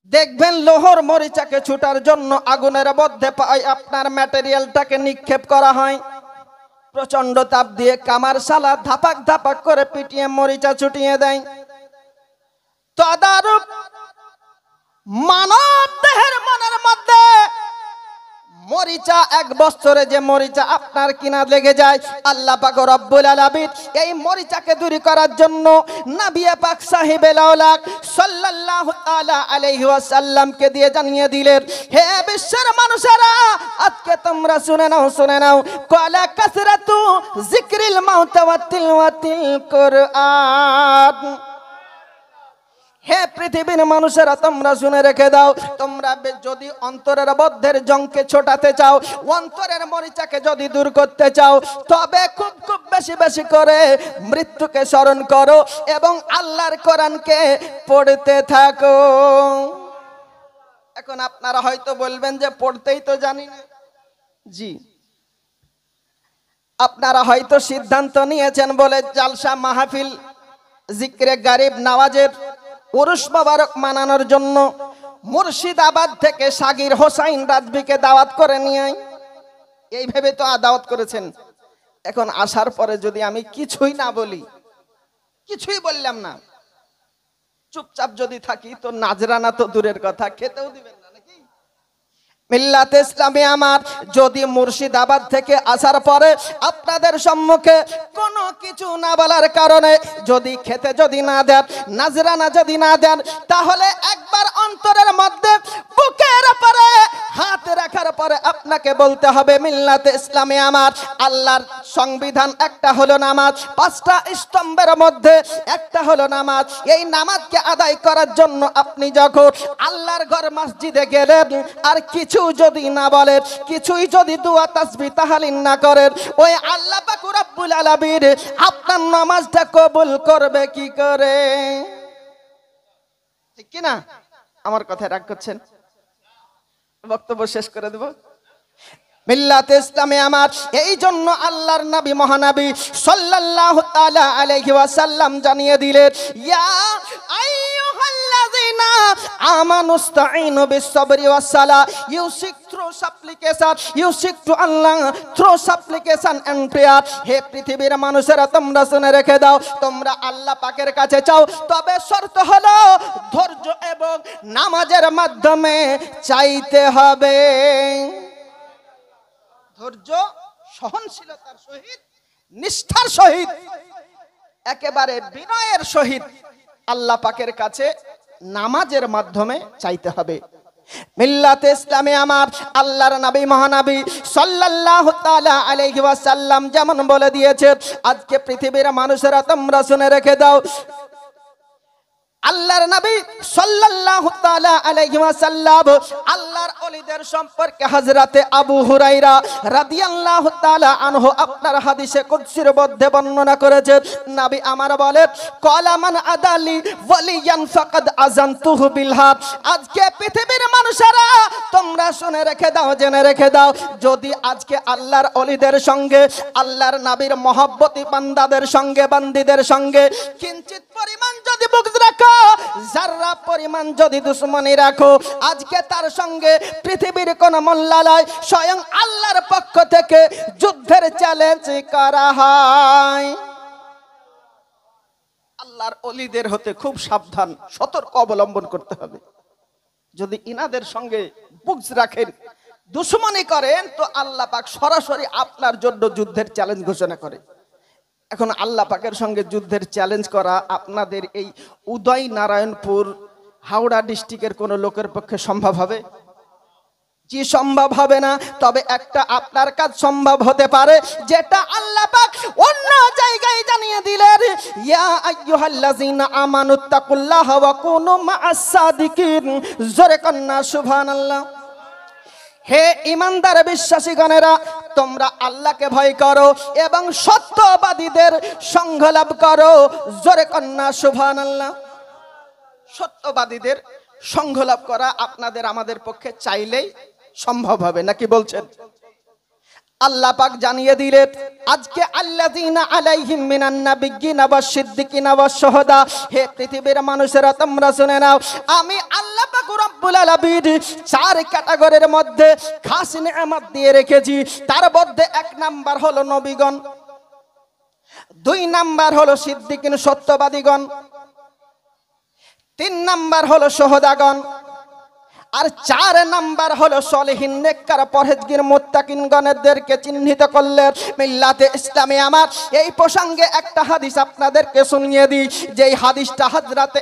দেখবেন লোহর মরিচাকে ছুটার জন্য আগুনের মধ্যে আপনার ম্যাটেরিয়ালটাকে নিক্ষেপ করা হয়, প্রচন্ড তাপ দিয়ে কামার শালা ধাপাক ধাপাক করে পিটিয়ে মরিচা ছুটিয়ে দেয়। তদারূপ মানব দেহের মনের মধ্যে মরিচা, এক বছরে যে মরিচা আপনার কিনা লেগে যায়, আল্লাহ পাক রব্বুল আলামিন এই মরিচাকে দূর করার জন্য নবী পাক সাহেবে লাউলাক সাল্লাল্লাহু তাআলা আলাইহি ওয়াসাল্লামকে দিয়ে জানিয়ে দিলেন, হে বিশ্বের মানুষেরা, আজকে তোমরা শুনে নাও ক্বালা কাসরাতু যিকরিল মাউত ওয়া তিলওয়াতিল কুরআন। হে পৃথিবীর মানুষেরা, তোমরা শুনে রেখে দাও, তোমরা যদি অন্তরের বদ্ধের জংকে ছোটাতে চাও, অন্তরের মরিচাকে যদি দূর করতে চাও, তবে খুব খুব বেশি বেশি করে মৃত্যুকে স্মরণ করো এবং আল্লাহর কোরআনকে পড়তে থাকো। এখন আপনারা হয়তো বলবেন যে পড়তেই তো জানি না। জি, আপনারা হয়তো সিদ্ধান্ত নিয়েছেন বলে জালসা মাহফিল জিক্রে গারিব নওয়াজের উরুস মোবারক মানানোর জন্য মুর্শিদাবাদ থেকে সাগির হোসাইন রাজবিকে দাওয়াত করে নিয়ে এই ভেবে তো দাওয়াত করেছেন। এখন আসার পরে যদি আমি কিছুই না বলি, কিছুই বললাম না, চুপচাপ যদি থাকি, তো নাজরানা তো দূরের কথা, খেতেও দিবেন না নাকি? মিল্লাতে ইসলামী আমার যদি মুর্শিদাবাদ থেকে আসার পরে আপনাদের সম্মুখে কোনো কিছু না বলার কারণে যদি খেতে যদি না দেন, নাজরানা যদি না দেন, তাহলে একবার অন্তরের মধ্যে বুকের উপরে হাত রাখার পরে আপনাকে বলতে হবে, মিল্লাতে ইসলামী আমার আল্লাহর সংবিধান একটা হলো নামাজ, পাঁচটা স্তম্ভের মধ্যে একটা হলো নামাজ। এই নামাজকে আদায় করার জন্য আপনি যখন আল্লাহর ঘর মসজিদে গেলেন, আর কিছু যদি না বলেন, কিছুই যদি দুয়া তাসবিহ তাহলিল না করেন, ওই আল্লাহ পাক রব্বুল আলামিন আপনার নামাজটা কবুল করবে কি করে? ঠিক কি না? আমার কথায় রাগ করছেন? বক্তব্য শেষ করে দেব। মিল্লাতে ইসলামে আমার এই জন্য আল্লাহর নবী মহানবী সাল্লাল্লাহু তাআলা আলাইহি ওয়াসাল্লাম জানিয়ে দিলেন, ইয়া আইয়ুহাল্লাযিনা আমানুস্তাঈনু বিস-সাবরি ওয়াস-সালাহ, you seek through supplication, you seek to Allah through supplication and prayer. হে পৃথিবীর মানুষেরা, তোমরা শুনে রেখে দাও, তোমরা আল্লাহ পাকের কাছে চাও, তবে শর্ত হলো ধৈর্য এবং নামাজের মাধ্যমে চাইতে হবে। ধৈর্য, সহনশীলতার সহিত, নিষ্ঠার সহিত, একেবারে বিনয়ের সহিত আল্লাহ পাকের কাছে নামাজের মাধ্যমে চাইতে হবে। মিল্লাতে ইসলামে আমার আল্লাহর নবী মহানবী সাল্লাল্লাহু তাআলা আলাইহি ওয়াসাল্লাম যেমন বলে দিয়েছে, আজকে পৃথিবীর মানুষেরা তোমরা শুনে রেখে দাও, আল্লাহর নবী সাল্লাল্লাহু তাআলা আলাইহি ওয়াসাল্লাম আল্লাহর ওলিদের সম্পর্কে হযরতে আবু হুরায়রা রাদিয়াল্লাহু তাআলা আনহু আপনার হাদিসে কুদসির মধ্যে বর্ণনা করেছেন। নবী আমার বলেন, ক্বালা মান আদালি ওয়ালিয়ান ফাকাদ আযানতুহু বিল হাব। আজকে পৃথিবীর মানুষেরা তোমরা শুনে রেখে দাও, জেনে রেখে দাও, যদি আজকে আল্লাহর ওলিদের সঙ্গে, আল্লাহর নবীর মহব্বতী বান্দাদের সঙ্গে, বান্দীদের সঙ্গে কিঞ্চিত পরিমাণ যদি বুগজ রাখো, যারা পরিমাণ যদি দুশমনী রাখো, আজকে তার সঙ্গে পৃথিবীর কোন মোল্লালয়, স্বয়ং আল্লাহর পক্ষ থেকে যুদ্ধের চ্যালেঞ্জ করা হয়। আল্লাহর ওলিদের হতে খুব সাবধান, সতর্ক অবলম্বন করতে হবে। যদি ইনাদের সঙ্গে বুগজ রাখেন, দুশমনী করেন, তো আল্লাহ পাক সরাসরি আপনার জন্য যুদ্ধের চ্যালেঞ্জ ঘোষণা করে। এখন আল্লাহ পাকের সঙ্গে যুদ্ধের চ্যালেঞ্জ করা আপনাদের এই উদয় নারায়ণপুর হাওড়া ডিস্ট্রিক্টের কোন লোকের পক্ষে সম্ভব হবে? জি, সম্ভব হবে না। তবে একটা আপনার কাজ সম্ভব হতে পারে, যেটা আল্লাহ পাক অন্য জায়গায় জানিয়ে দিলেন, ইয়া আইয়ুহাল্লাযিনা আমানুত্তাকুল্লাহা ওয়া কুনু মা'আস সাদিকিন। জোরে কন্না সুবহানাল্লাহ। হে ইমানদার বিশ্বাসীগণেরা, তোমরা আল্লাহকে ভয় করো এবং সত্যবাদীদের সঙ্গ লাভ করো। জোরে কন্না সুবহানাল্লাহ। সত্যবাদীদের সঙ্গ লাভ করা আপনাদের আমাদের পক্ষে চাইলেই সম্ভব হবে, নাকি বলছেন? আল্লাহ পাক জানিয়ে দিলেন আজকে আল্লাযীনা আলাইহিম মিনান নাবিয়্যিনা ওয়াস সিদ্দিকিনা ওয়াস শুহাদা, হে পৃথিবীর মানুষেরা তোমরা শুনে নাও, আমি আল্লাহ পাক রব্বুল আলামিন চার ক্যাটাগরির মধ্যে খাস নিয়ামত দিয়ে রেখেছি। তার মধ্যে এক নাম্বার হলো নবীগণ, দুই নাম্বার হলো সিদ্দিকিন সত্যবাদীগণ, তিন নাম্বার হলো শুহাদাগণ, আর চার নাম্বার হলো সলিহিন নেককার পরহেজগার মুত্তাকিনগণদেরকে চিহ্নিত করলেন মিল্লাতে ইসলামে। আমার এই প্রসঙ্গে একটা হাদিস আপনাদেরকে শুনিয়ে দিই, যেই হাদিসটা হযরতে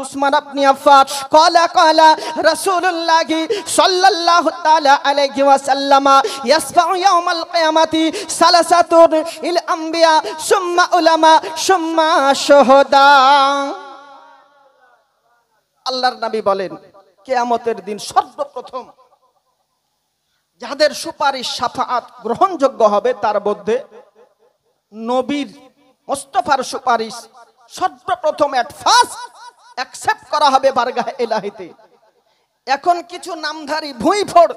উসমান ইবনে আফফান ক্বালা রাসূলুল্লাহি সাল্লাল্লাহু তাআলা আলাইহি ওয়াসাল্লাম ইয়াসফাউ ইয়াউমাল কিয়ামাতি সালাসাতুন ইল আমবিয়া সুম্মা উলামা সুম্মা শুহাদা। আল্লাহর নবী বলেন কিয়ামতের দিন সর্বপ্রথম যাদের সুপারিশ শাফাআত গ্রহণযোগ্য হবে তার মধ্যে নবীর মুস্তাফার সুপারিশ সর্বপ্রথম এট ফার্স্ট অ্যাকসেপ্ট করা হবে বারগাহে ইলাহিতে। এখন কিছু নামধারী ভুঁইফোড়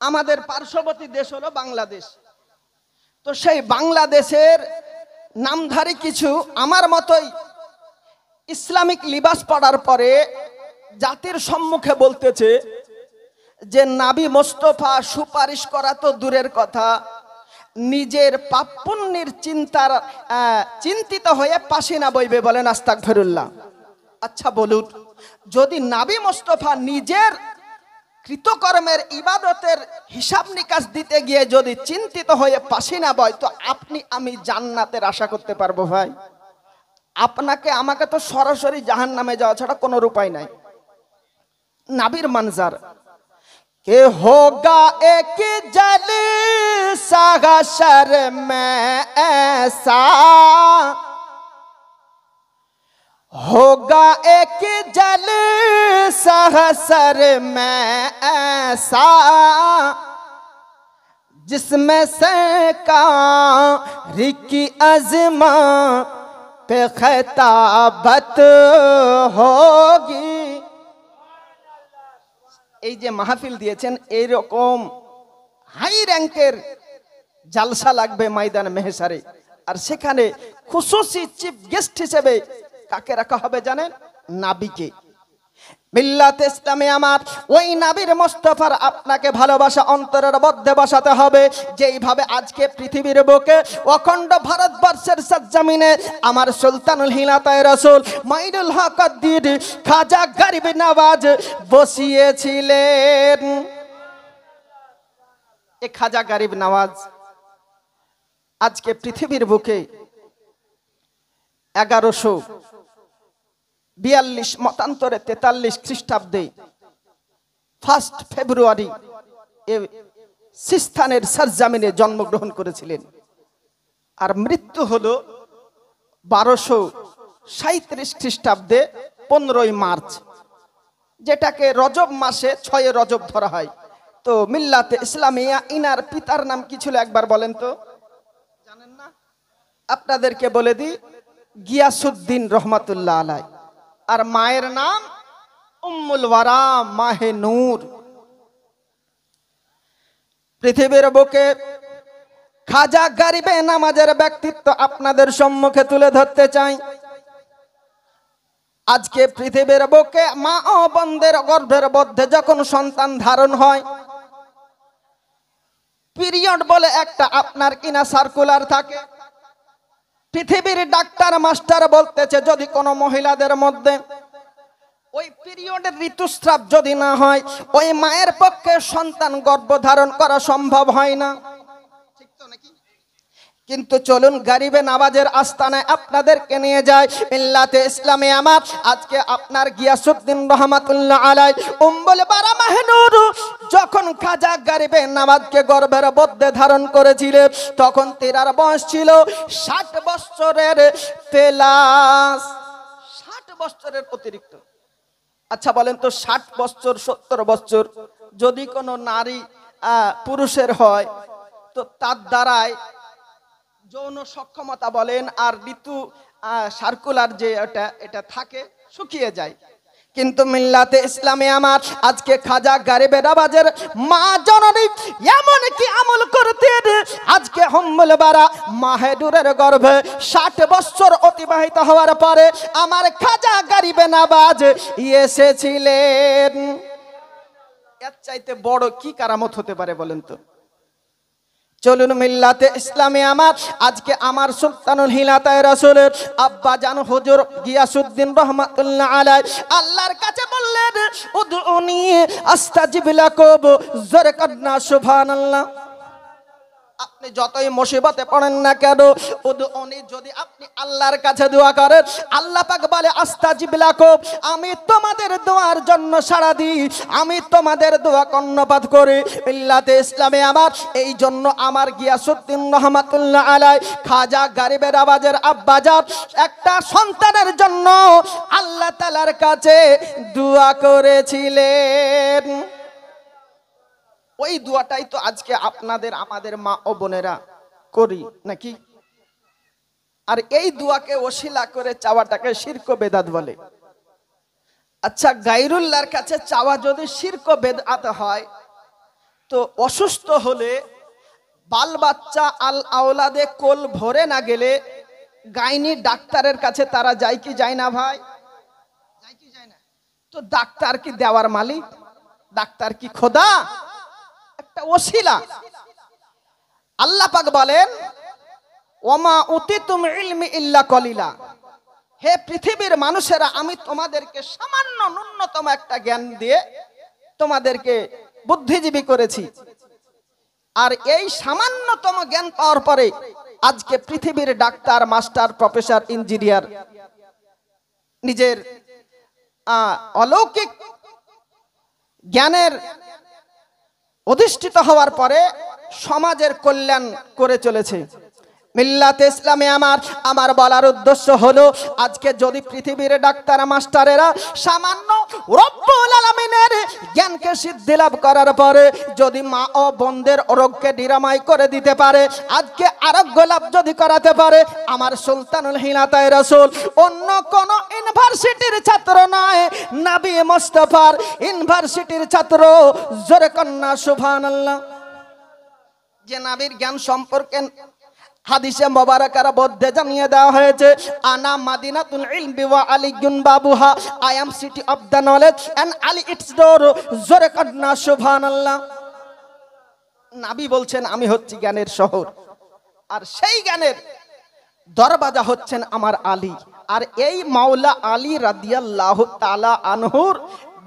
আমাদের পার্শ্ববর্তী দেশ হলো বাংলাদেশ, তো সেই বাংলাদেশের নামধারী কিছু আমার মতোই ইসলামিক লিবাস পড়ার পরে জাতির সম্মুখে বলতেছে যে নাবি মোস্তফা সুপারিশ করা তো দূরের কথা, নিজের পাপ পুণ্যের চিন্তিত হয়ে পাসিনা বইবে। বলেন আস্তাগফিরুল্লাহ। আচ্ছা বলুন, যদি নাবি মোস্তফা নিজের কৃতকর্মের ইবাদতের হিসাব নিকাশ দিতে গিয়ে যদি চিন্তিত হয়ে পাসিনা বয়, তো আপনি আমি জান্নাতের আশা করতে পারবো ভাই? আপনাকে আমাকে তো সরাসরি জাহান্নামে যাওয়া ছাড়া কোনো উপায় নাই। নাবির मंजर के होगा एक जलसा हशर में ऐसा, होगा एक जलसा हशर में ऐसा जिसमें सरकार की अज़मा पे खिताबत होगी। এই যে মাহফিল দিয়েছেন, এইরকম হাই র্যাঙ্কের জালসা লাগবে ময়দান মেহসারে, আর সেখানে খুশুসি চিফ গেস্ট হিসেবে কাকে রাখা হবে জানেন? নাবিকে। মিল্লাতে ইসলামে আমার ওই নবীর মুস্তাফার আপনাকে ভালোবাসা অন্তরের মধ্যে বসাতে হবে, যেইভাবে আজকে পৃথিবীর বুকে অখণ্ড ভারতবর্ষের সজ্জামিনে আমার সুলতানুল হিলাতায়ে রাসূল মাইনুল হক আদ-দ্বীন খাজা গরিব নওয়াজ বসিয়েছিলেন। এই খাজা গরিব নওয়াজ আজকে পৃথিবীর বুকে 1142 মতান্তরে 43 খ্রিস্টাব্দে 1 ফেব্রুয়ারি সিস্তানের সরজমিনে জন্মগ্রহণ করেছিলেন, আর মৃত্যু হলো 1237 খ্রিস্টাব্দে 15 মার্চ, যেটাকে রজব মাসে 6 রজব ধরা হয়। তো মিল্লাতে ইসলামিয়া ইনার পিতার নাম কি ছিল একবার বলেন তো? জানেন না? আপনাদেরকে বলে দিই, গিয়াসউদ্দিন রহমাতুল্লাহ আলাই, আর মায়ের নাম উম্মুল ওয়ারা মাহে নূর। পৃথিবীর বুকে খাজা গরিবে নামাজের ব্যক্তিত্ব আপনাদের সম্মুখে তুলে ধরতে চাই। আজকে পৃথিবীর বুকে মা ও বোনদের গর্ভের মধ্যে যখন সন্তান ধারণ হয়, পিরিয়ড বলে একটা আপনার কিনা সার্কুলার থাকে। পৃথিবীর ডাক্তার মাস্টার বলতেছে যদি কোনো মহিলাদের মধ্যে ওই পিরিয়ডের ঋতুস্রাব যদি না হয়, ওই মায়ের পক্ষে সন্তান গর্ভধারণ করা সম্ভব হয় না, ঠিক তো নাকি? কিন্তু চলুন গরিবে নওয়াজের আস্তানায় আপনাদেরকে নিয়ে যায়। মিল্লাতে ইসলামে আমার আজকে আপনার গিয়াসউদ্দিন রহমাতুল্লাহ আলাই উম্মুল বারা মাহনুর যখন খাজা গরিবে নওয়াজকে গর্ভের মধ্যে ধারণ করেছিলেন, তখন তেরার বয়স ছিল 60 বছরের প্লাস, 60 বছরের অতিরিক্ত। আচ্ছা বলেন তো, 60 বছর 70 বছর যদি কোনো নারী পুরুষের হয়, তো তার দ্বারাই যৌন সক্ষমতা বলেন আর ঋতু সার্কুলার যে এটা থাকে শুকিয়ে যায়। কিন্তু মিল্লাতে ইসলামে আমার আজকে খাজা গরিবে নওয়াজের মা জননী এমন কি আমল করতেন, আজকে হুম্মুল বারা মাহেদুরের গর্ভে 60 বছর অতিবাহিত হওয়ার পরে আমার খাজা গরিবে নওয়াজ এসেছিলেন। এর চাইতে বড় কি কারামত হতে পারে বলেন তো? চলুন মিল্লাতে ইসলামে আমার আজকে আমার সুলতানুল হিলাতায়ে রাসূলের আব্বা জান হুজুর গিয়াসউদ্দিন রহমাতুল্লাহ আলাইহি আল্লাহর কাছে বললেন উদউনি আস্তাজিব লাকুম, জোরে কন্না সুবহানাল্লাহ। আপনি যতই মুসিবতে পড়েন না কেন, উদউনি যদি আপনি আল্লাহর কাছে দোয়া করেন, আল্লাহ পাক বলে আস্তাজিব লাকুম, আমি তোমাদের দোয়ার জন্য সাড়া দিই, আমি তোমাদের দোয়া কর্ণপাত করি। মিল্লাতে ইসলামে আমার এই জন্য আমার গিয়াসউদ্দিন রহমাতুল্লাহ আলাইহি খাজা গরিবে নওয়াজের আব্বাজান একটা সন্তানের জন্য আল্লাহ তাআলার কাছে দোয়া করেছিলেন। ওই দোয়াটাই তো আজকে আপনাদের আমাদের মা ও বোনেরা করি নাকি? আর এই দোয়াকে ওসিলা করে চাওয়াটাকে শিরক ও বেদাত বলে। আচ্ছা, গায়রুল্লাহর কাছে চাওয়া যদি শিরক ও বেদাত হয়, তো অসুস্থ হলে বাল বাচ্চা আল আওলাদে কোল ভরে না গেলে গাইনি ডাক্তারের কাছে তারা যায় কি যায় না ভাই? যায় কি যায় না? তো ডাক্তার কি দেওয়ার মালিক? ডাক্তার কি খোদা? একটা ওসিলা। আল্লাহ পাক বলেন ওমা উতিতুম ইলমি ইল্লা কলিলা, হে পৃথিবীর মানুষেরা আমি তোমাদেরকে সামান্য ন্যূনতম একটা জ্ঞান দিয়ে তোমাদেরকে বুদ্ধিজীবী করেছি। আর এই সামান্যতম জ্ঞান পাওয়ার পরে আজকে পৃথিবীর ডাক্তার, মাস্টার, প্রফেসর, ইঞ্জিনিয়ার নিজের অলৌকিক জ্ঞানের অধিষ্ঠিত হওয়ার পরে সমাজের কল্যাণ করে চলেছে। মিল্লাতে ইসলামে আমার বলার উদ্দেশ্য হলো আজকে যদি পৃথিবীর ডাক্তার মাস্টারেরা সামান্য রব্বুল আলামিনের জ্ঞানকে সিদ্ধি লাভ করার পরে যদি মা ও বোনদের রোগকে নিরাময় করে দিতে পারে, আজকে আরোগ্য লাভ যদি করাতে পারে, আমার সুলতানুল হিলাতায়ে রাসূল অন্য কোন ইউনিভার্সিটির ছাত্র নয়, নবী মুস্তাফার ইউনিভার্সিটির ছাত্র। জোরে কন্না সুবহানাল্লাহ। যে নবীর জ্ঞান সম্পর্কে হাদিসে মুবারাকার মধ্যে জানিয়ে দেওয়া হয়েছে আনা মাদিনাতুল ইলমি ওয়া আলিয়ুন বাবুহা, I am city of the knowledge and Ali its door. জোরে কন্না সুবহানাল্লাহ। নবী বলছেন আমি হচ্ছি জ্ঞানের শহর, আর সেই জ্ঞানের দরওয়াজা হচ্ছেন আমার আলী। আর এই মাওলা আলী রাদিয়াল্লাহু তাআলা আনহুর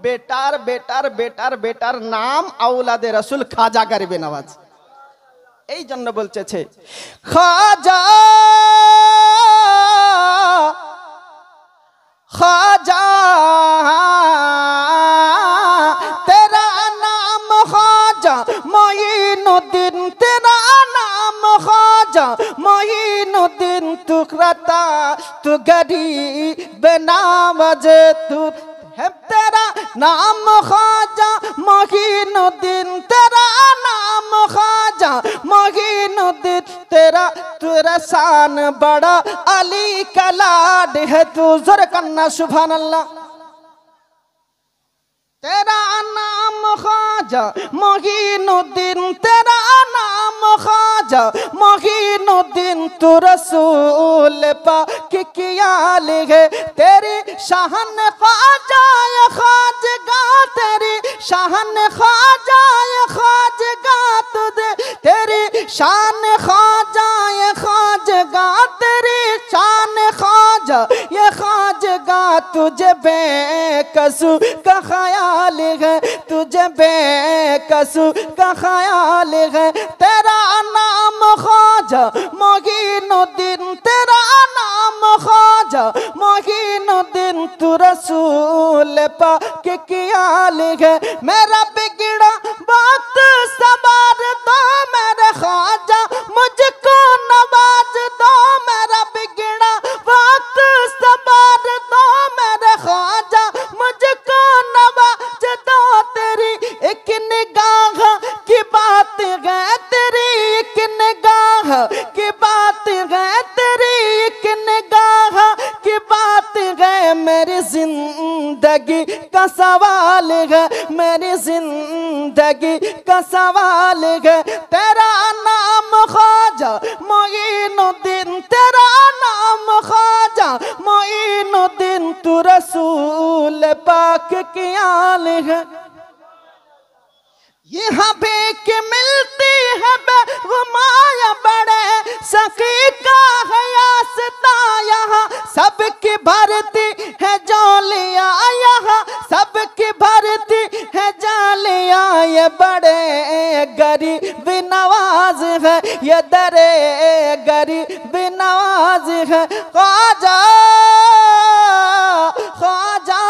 বেটার বেটার বেটার বেটার নাম আওলাদে রাসূল খাজা গরিবে নওয়াজ। এই জন্য বলতেছে খাজা খাজা তেরা নাম খাজা মঈনুদ্দিন, তেরা নাম খাজা মঈনুদ্দিন, তুকরাতা তু গরিব নওয়াজ তু है तेरा नाम खाजा महीनुद्दीन, तेरा नाम खाजा महीनुद्दीन, तेरा तेरा शान बड़ा अली का लाड है तू। जोर कन्ना सुभानअल्लाह। तेरा नाम खाजा महीनुद्दीन, तेरा नाम खाजा महीनुद्दीन, तू रसूल पाक की आली है, तेरी शान खाजा खाजगा, तेरी शान खाजा खाजगा तुझे, तेरी शान खाजा खाजगा, तेरी शान खाजा ये खाजगा, तुझे बेकसू का ख्याल है, तुझे बेकसू का ख्याल है, तेरा नाम खाजा महीनुद्दीन, तेरा नाम खाजा महीनुद्दीन, तू रसूल पाक की आली है, मेरा बिगड़ा बात संवार दो मेरे खाजा, मुझको नवाज दो, मेरा बिगड़ा बात संवार दो मेरे खाजा, मुझको नवाज दो, तेरी एक निगाह की बात है, तेरी एक निगाह की बात है, तेरी एक निगाह की बात है, मेरी जिंदगी मेरी जिंदगी का सवाल है तेरा नाम ख्वाजा मोइनुद्दीन तेरा नाम ख्वाजा मोइनुद्दीन तू रसूल पाक की आल है यहाँ भी कि मिलती है बेगुमाया बड़े सखी का है आस्था यहाँ सबकी भरती है जालियाँ यहाँ सबकी भरती है जालियाँ ये बड़े गरीब नवाज है ये दरे गरीब नवाज है ख्वाजा ख्वाजा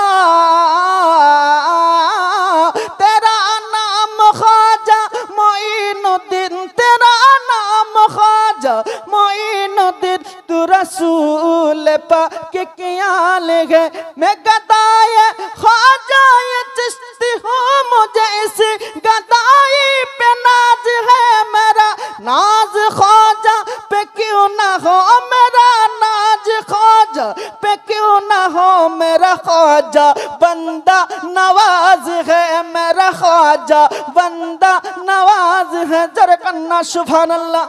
तेरा नाम ख्वाजा मोइनुद्दीन तेरा नाम ख्वाजा मोइनुद्दीन तू रसूल पाक की आल है मैं गदाए ख्वाजा ये चिश्ती हूँ मुझे इस गदाई पे नाज है मेरा नाज ख्वाजा पे क्यों ना हो मेरा नाज ख्वाजा पे क्यों ना हो मेरा ख्वाजा बंदा नवाज है मेरा ख्वाजा बंदा नवाज है जरा कन्ना सुभान अल्लाह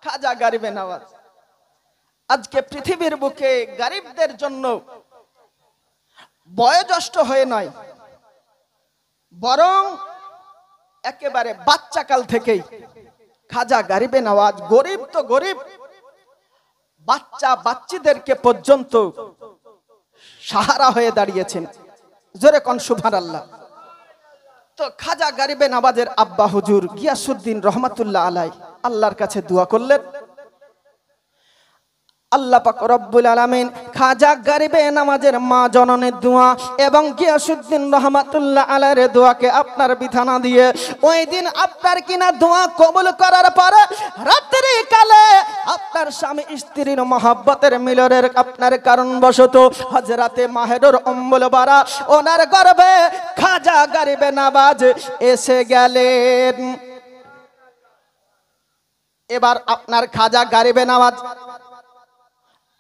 খাজা গরিবে নওয়াজ আজকে পৃথিবীর বুকে গরিবদের জন্য বয়োজ্যেষ্ঠ হয়ে নয় বরং একেবারে বাচ্চা কাল থেকেই খাজা গরিবে নওয়াজ গরিব তো গরিব বাচ্চা বাচ্চাদেরকে পর্যন্ত সাহারা হয়ে দাঁড়িয়েছেন জোরে কোন সুবহানাল্লাহ তো খাজা গরিবে নওয়াজের আব্বা হুজুর গিয়াসউদ্দিন রহমাতুল্লাহ আলাইহি আল্লাহর কাছে দোয়া করলেন আল্লাহ পাক রব্বুল আলামিন খাজা গরিবে নওয়াজের মা জননের দোয়া এবং গিয়াসউদ্দিন রহমাতুল্লাহ আলাইহির দোয়াকে আপনার বিধানা দিয়ে ওই দিন আপনার কিনা দোয়া কবুল করার পরে রাত্রি কালে আপনার স্বামী স্ত্রীর মহব্বতের মিলনের আপনার কারণবশত হযরতে মাহেরুর উম্মুল বারা ওনার গর্ভে খাজা গরিবে নওয়াজ এসে গেলেন এবার আপনার খাজা গরিবে নওয়াজ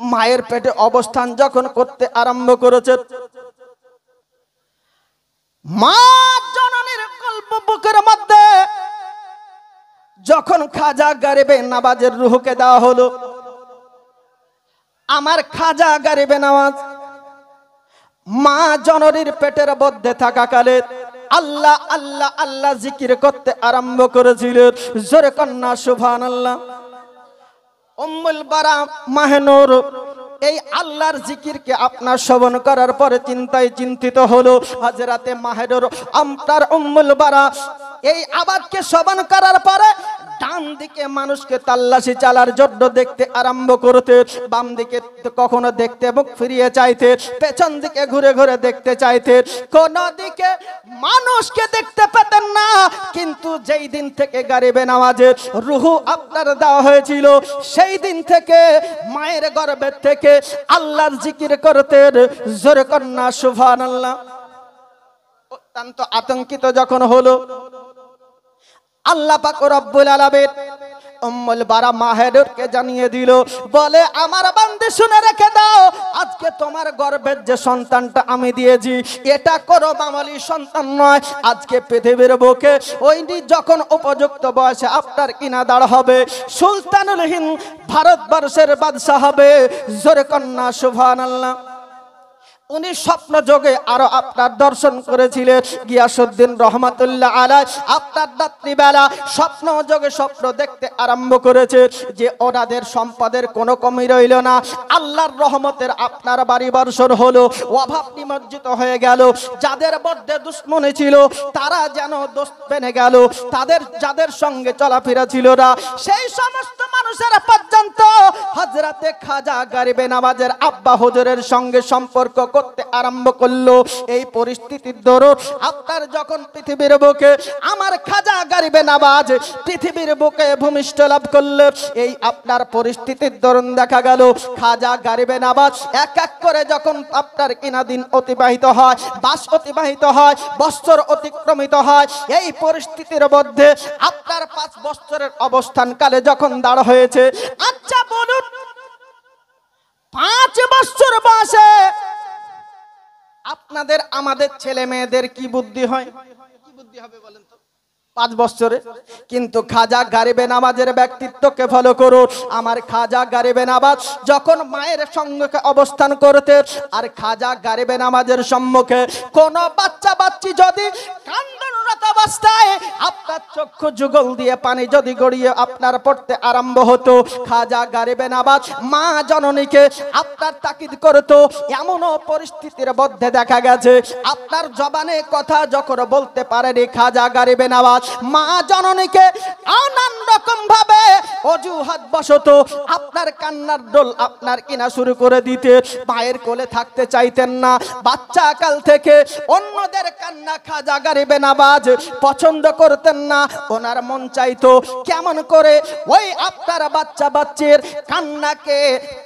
মায়ের পেটে অবস্থান যখন করতে আরম্ভ করেছে মা জননীর কল্প বুকের মধ্যে যখন খাজা গরিবে নওয়াজের রূহকে দেওয়া হলো আমার খাজা গরিবে নওয়াজ মা জননীর পেটের মধ্যে থাকাকালে আল্লাহ আল্লাহ আল্লাহ জিকির করতে আরম্ভ করেছিলেন জোরে কন্না সুবহানাল্লাহ উম্মুল বারা মাহনুর এই আল্লাহর জিকিরকে আপনার শ্রবণ করার পরে চিন্তায় চিন্তিত হলো হযরতে মাহনুর আমতার উম্মুল বারা এই আবাদকে শ্রবণ করার পরে ডান দিকে মানুষকে তাল্লাশি চালার জন্য দেখতে আরম্ভ করতে বাম দিকে কখনো দেখতে মুখ ফিরিয়ে চাইতে পেছন দিকে ঘুরে ঘুরে দেখতে চাইতে কোন দিকে মানুষকে দেখতে পেতেন না কিন্তু যেই দিন থেকে গরিবে নওয়াজের রূহ আপনার দেওয়া হয়েছিল সেই দিন থেকে মায়ের গর্ভের থেকে আল্লাহর জিকির করতেন জোরে কন্না সুবহানাল্লাহ অত্যন্ত আতঙ্কিত যখন হলো আল্লাহ পাক রব্বুল আলামিন উম্মুল বারা মাহেরুরকে জানিয়ে দিল বলে আমার বান্দে শুনে রেখে দাও আজকে তোমার গর্ভের যে সন্তানটা আমি দিয়েছি এটা কোনো মামুলি সন্তান নয় আজকে পৃথিবীর বুকে ওইটি যখন উপযুক্ত বয়সে আপনার কিনা দাঁড় হবে সুলতানুল হিন্দ ভারতবর্ষের বাদশা হবে জোরে কন্না সুবহানাল্লাহ উনি স্বপ্ন যোগে আরো আপনার দর্শন করেছিলেন গিয়াসউদ্দিন রহমাতুল্লাহ আলাইহি আপনার রাত্রিবেলা স্বপ্ন যোগে স্বপ্ন দেখতে আরম্ভ করেছে যে ওনাদের সম্পদের কোনো কমি রইল না আল্লাহর রহমতের আপনার বাড়ি বর্ষণ হলো অভাব নিমজ্জিত হয়ে গেল যাদের মধ্যে দুশমনি ছিল তারা যেন দোস্ত বেনে গেল তাদের যাদের সঙ্গে চলাফেরা ছিল না সেই সমস্ত মানুষেরা পর্যন্ত হযরতে খাজা গরিবে নওয়াজের আব্বা হুজুরের সঙ্গে সম্পর্ক করতে আরম্ভ করলো এই পরিস্থিতির দরুন আপনার যখন পৃথিবীর বুকে আমার খাজা গরিবে নওয়াজ পৃথিবীর বুকে ভূমিষ্ঠ লাভ করলো এই আপনার পরিস্থিতির দরুন দেখা গেল খাজা গরিবে নওয়াজ এক এক করে যখন আপনার কিনা দিন অতিবাহিত হয় মাস অতিবাহিত হয় বছর অতিক্রমিত হয় এই পরিস্থিতির মধ্যে আপনার 5 বছরের অবস্থান কালে যখন দাঁড় হয়েছে আচ্ছা বলুন 5 বছর বয়সে আপনাদের আমাদের ছেলে মেয়েদের কি বুদ্ধি হয়? কি বুদ্ধি হবে বলেন তো 5 বছরে? কিন্তু খাজা গরিবে নওয়াজের ব্যক্তিত্বকে ফলো করুন। আমার খাজা গরিবে নওয়াজ যখন মায়ের সঙ্গে অবস্থান করতে, আর খাজা গরিবে নওয়াজের সম্মুখে কোন বাচ্চা বাচ্চি যদি কান্দনরত অবস্থায় আপনার চক্ষু যুগল দিয়ে পানি যদি গড়িয়ে আপনার পড়তে আরম্ভ হতো, খাজা গরিবে নওয়াজ মা জননীকে আপনার তাকিদ করতো। এমনও পরিস্থিতির মধ্যে দেখা গেছে আপনার জবানে কথা যখন বলতে পারেনি খাজা গরিবে নওয়াজ মা জননীকে নানান রকম ভাবে অজুহাত বশত আপনার কান্নার ডোল আপনার কিনা শুরু করে দিতে, মায়ের কোলে থাকতে চাইতেন না। বাচ্চা কাল থেকে অন্যদের কান্না খাজা গরিবে নওয়াজ পছন্দ করতেন না। ওনার মন চাইতো কেমন করে ওই আপনার বাচ্চা বাচ্চির কান্নাকে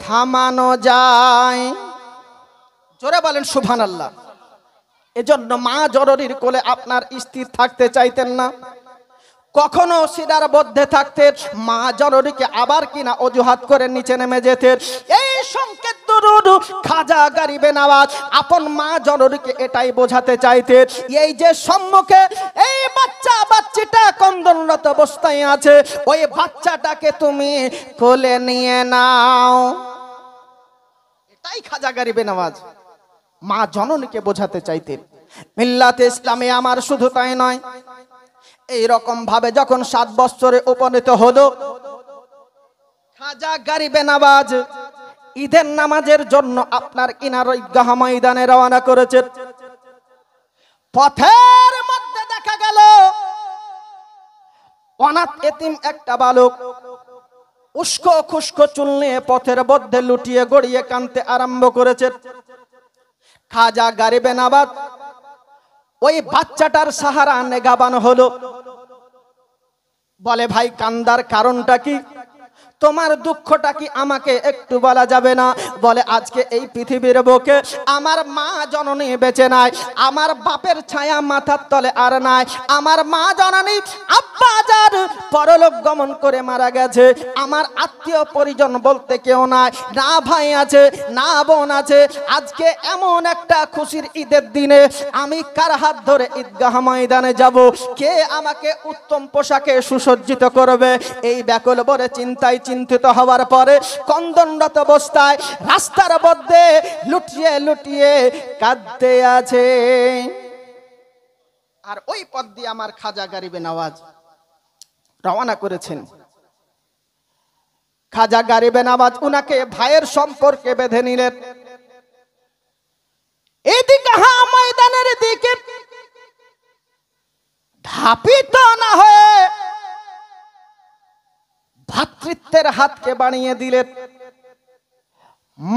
থামানো যায়। জোরে বলেন সুবহানাল্লাহ। এজন্য মা জননীর কোলে আপনার স্থির থাকতে চাইতেন না। কখনো সিনার মধ্যে থাকতেন, মা জননীকে আবার কিনা অজুহাত করে নিচে নেমে যেতেন। এই সংকেত দরুদ খাজা গরিবে নওয়াজ আপন মা জননীকে এটাই বোঝাতে চাইতেন, এই যে সম্মুখে এই বাচ্চা বাচ্চিটা কন্দনরত অবস্থায় আছে, ওই বাচ্চাটাকে তুমি কোলে নিয়ে নাও। এটাই খাজা গরিবে নওয়াজ মা জননীকে বোঝাতে চাইতেন। মিল্লাতে ইসলামে আমার শুধু তাই নয়, এই রকম ভাবে যখন 7 বছরে উপনীত হলো, খাজা গরিবে নওয়াজ ঈদের নামাজের জন্য আপনার কিনার ঈদগাহ ময়দানে রওনা করেছেন। পথের মধ্যে দেখা গেল অনাথ এতিম একটা বালক উস্কো খুস্কো চুল নিয়ে পথের মধ্যে লুটিয়ে গড়িয়ে কাঁদতে আরম্ভ করেছে। খাজা গরিবে নওয়াজ ওই বাচ্চাটার সাহারা নেগাবান হলো। বলে, ভাই কান্দার কারণটা কি? তোমার দুঃখটা কি আমাকে একটু বলা যাবে না? বলে, আজকে এই পৃথিবীর বুকে আমার মা জননী বেঁচে নাই, আমার বাপের ছায়া মাথার তলে আর নাই, আমার মা জননী আব্বাজান পরলোক গমন করে মারা গেছে, আমার আত্মীয় পরিজন বলতে কেউ নাই, না ভাই আছে না বোন আছে। আজকে এমন একটা খুশির ঈদের দিনে আমি কার হাত ধরে ঈদগাহ ময়দানে যাব? কে আমাকে উত্তম পোশাকে সুসজ্জিত করবে? এই ব্যাকুল বলে চিন্তায় চিন্তিত হওয়ার পরে কন্দনরত অবস্থায় রাস্তার মধ্যে লুটিয়ে লুটিয়ে কাঁদতে আছে। আর ওই পথ দিয়ে আমার খাজা গরিবে নওয়াজ রওনা করেছেন। খাজা গরিবে নওয়াজ উনাকে ভাইয়ের সম্পর্কে বেঁধে নিলেন। এদিকে ময়দানের দিকে ধাপিত না হয়ে ভাতৃত্বের হাতকে বাড়িয়ে দিলেন।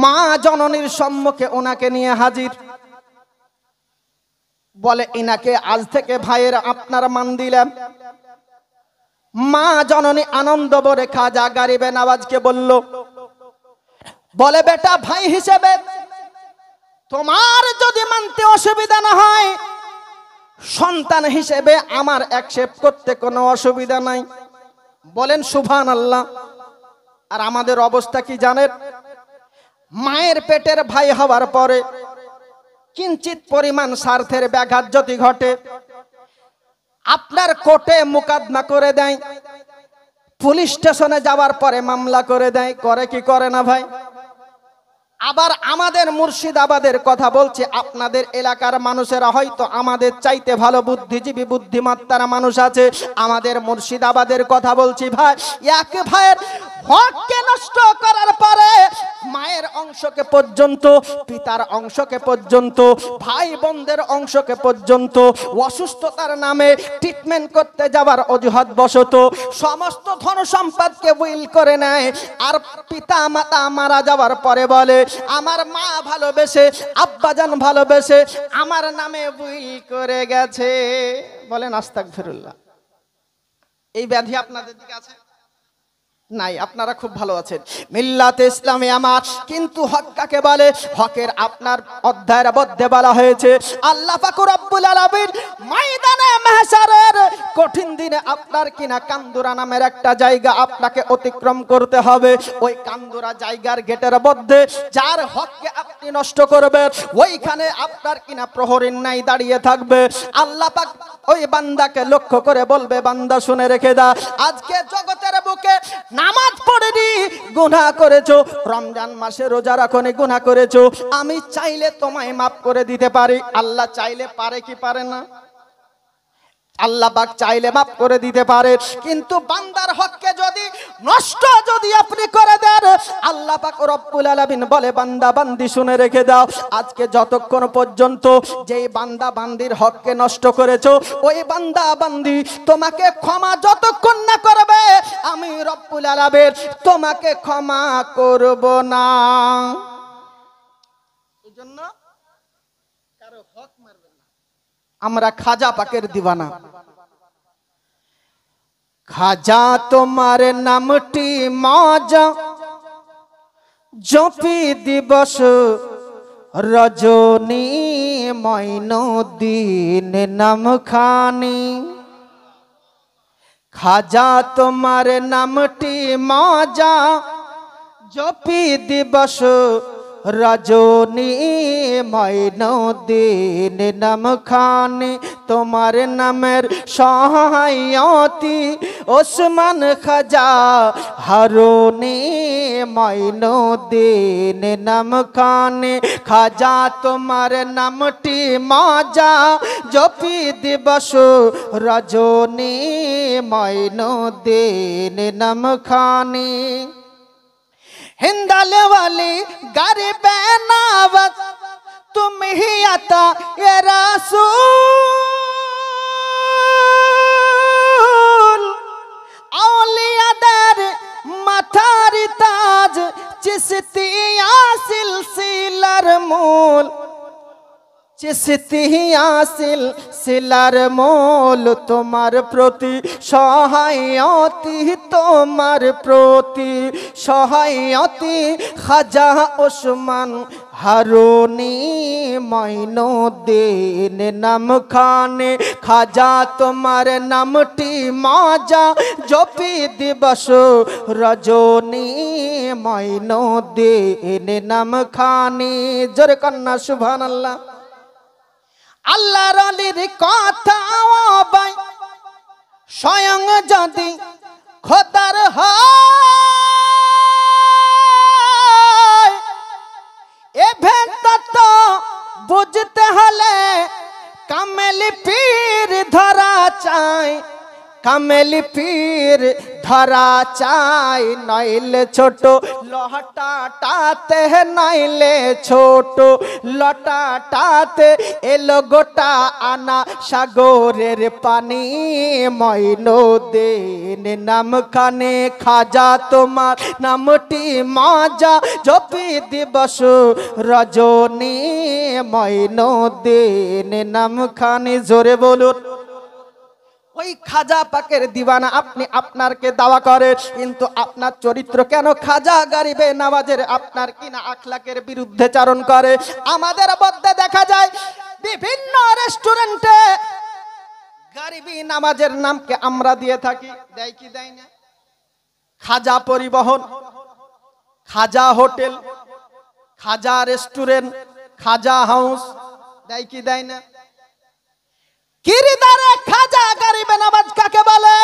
মা জননীর সম্মুখে ওনাকে নিয়ে হাজির। বলে, ইনাকে আজ থেকে ভাইয়ের আপনার মান দিলাম। মা জননী আনন্দ ভরে খাজা গরিবে নওয়াজকে বলল, বলে, বেটা ভাই হিসেবে তোমার যদি মানতে অসুবিধা না হয়, সন্তান হিসেবে আমার অ্যাকসেপ্ট করতে কোনো অসুবিধা নাই। বলেন সুবহানাল্লাহ। আর আমাদের অবস্থা কি জানেন? মায়ের পেটের ভাই হওয়ার পরে কিঞ্চিত পরিমাণ স্বার্থের ব্যাঘাত যদি ঘটে, আপনার কোর্টে মোকদ্দমা করে দেয়, পুলিশ স্টেশনে যাওয়ার পরে মামলা করে দেয়। করে কি করে না ভাই? আবার আমাদের মুর্শিদাবাদের কথা বলছি, আপনাদের এলাকার মানুষেরা হয়তো আমাদের চাইতে ভালো বুদ্ধিজীবী বুদ্ধিমত্তার মানুষ আছে। আমাদের মুর্শিদাবাদের কথা বলছি ভাই, এক ভাইয়ের হককে নষ্ট করার পরে মায়ের অংশকে পর্যন্ত, পিতার অংশকে পর্যন্ত, ভাই বোনদের অংশকে পর্যন্ত অসুস্থতার নামে ট্রিটমেন্ট করতে যাওয়ার অজুহাত বশত সমস্ত ধন সম্পদকে উইল করে নেয়। আর পিতা মাতা মারা যাওয়ার পরে বলে, আমার মা ভালোবেসে, আব্বাজান ভালোবেসে আমার নামে উইল করে গেছে। বলেন আস্তাগফিরুল্লাহ। এই ব্যাধি আপনাদের দিকে আছে? নাই, আপনারা খুব ভালো আছেন। মিল্লাতে ইসলামে আমার কিন্তু হক কাকে বলে? হকের আপনার অধ্যায়ের মধ্যে বলা হয়েছে, আল্লাহ পাক রব্বুল আলামিন ময়দানে মাহশারের কঠিন দিনে আপনার কিনা কান্দুরা নামের একটা জায়গা আপনাকে অতিক্রম করতে হবে। ওই কান্দুরা জায়গার গেটের মধ্যে যার হককে আপনি নষ্ট করবেন, ওইখানে আপনার কিনা প্রহরীর নাই দাঁড়িয়ে থাকবে। আল্লাহ পাক ওই বান্দাকে লক্ষ্য করে বলবে, বান্দা শুনে রেখে দা, আজকে জগতের বুকে নামাজ পড়েনি, গুনাহ করেছো, রমজান মাসে রোজা রাখনি, গুনাহ করেছো, আমি চাইলে তোমায় মাফ করে দিতে পারি। আল্লাহ চাইলে পারে কি পারে না? আল্লাহ পাক চাইলে মাফ করে দিতে পারে, কিন্তু বান্দার হককে যদি নষ্ট যদি আপনি করে দেন, আল্লাহ পাক রব্বুল আলামিন বলে, বান্দা বান্দি শুনে রেখে দাও, আজকে যতক্ষণ পর্যন্ত যেই বান্দা বান্দির হককে নষ্ট করেছো, ওই বান্দা বান্দি তোমাকে ক্ষমা যতক্ষণ না করবে, আমি রব্বুল আলামিন তোমাকে ক্ষমা করব না। এজন্য কারো হক মারবে না। আমরা খাজা পাকের দিওয়ানা। খাজা তোমার নামটি মজা, জপি দিবস রজনী, মঈনুদ্দিন নাম খানি। খাজা তোমার নামটি মজা, জপি দিবস রজনী, মঈনুদ্দিন নাম খানি। তোমার নামের সহায়তি ওসমান খাজা হারুনি, মঈনুদ্দিন নাম খানি। খাজা তোমার নামটি মজা, জপি দিবস রজনী, মঈনুদ্দিন নাম খানি। हिंदाले वाली गरीब नावत तुम ही आता ये रसूल, औलिया दर माथारी ताज, चिश्तिया सिलसिलार मूल, चिश्तिया सिलसिलार मूल। তোমার প্রতি সহায়তি, তোমার প্রতি সহায়তি, খাজা ওসমান হারুনি, মঈনুদ্দিন নাম খানি। খাজা তোমার নামটি মজা, জপি দিবস রজনী, মঈনুদ্দিন নাম খানি। জোরে কন্যা সুবহানাল্লাহ। আল্লাহর আলীর কথা ভাই স্বয়ং যদি খোদার হয়, এ ভেদ তো বুঝতে হলে কামেলি পীর ধরা চাই, কামেলি পীর ধরা চাই। নইলে ছোট লটাটাতে, নইলে ছোট লটাটাতে, এলো গোটা আনা সাগরের পানি, মঈনুদ্দিন নাম খানি। খাজা তোমার নামটি মজা, জপি দিবস রজনী, মঈনুদ্দিন নাম খানি। জোরে বলুন। ওই খাজা পাকের দিওয়ানা আপনি আপনারকে দাওয়া করে, কিন্তু আপনার চরিত্র কেন খাজা গরিবে নওয়াজের আপনার কিনা আখলাকের বিরুদ্ধে চারণ করে। আমাদের মধ্যে দেখা যায় বিভিন্ন রেস্টুরেন্টে গরিবি নওয়াজের নামকে আমরা দিয়ে থাকি, দেয় কি দেয় না? খাজা পরিবহন, খাজা হোটেল, খাজা রেস্টুরেন্ট, খাজা হাউস, দেয় কি দেয় না? কিরদারে খাজা গরিবে নওয়াজ কাকে বলে?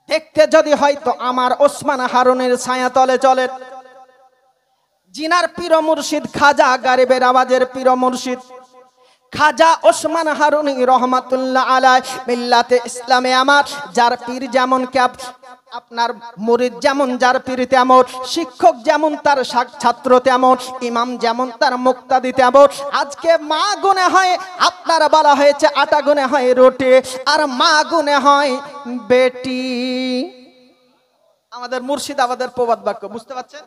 দেখতে যদি হয়তো আমার ওসমান হারুনের ছায়া তলে চলে, জিনার পীর মুর্শিদ খাজা গরিবে নওয়াজের পীর মুর্শিদ খাজা ওসমান হারুনি রহমাতুল্লাহ আলাইহি, মিল্লাতে ইসলামে আমার যার পীর যেমন আপনার মুরিদ যেমন যার পীর তেমন, শিক্ষক যেমন তার ছাত্র তেমন, ইমাম যেমন তার মুক্তাদি তেমন। আজকে মা গুনে হয়, আপনার বলা হয়েছে আটা গুনে হয় রুটি, আর মা গুনে হয় বেটি। আমাদের মুর্শিদাবাদের প্রবাদ বাক্য, বুঝতে পারছেন?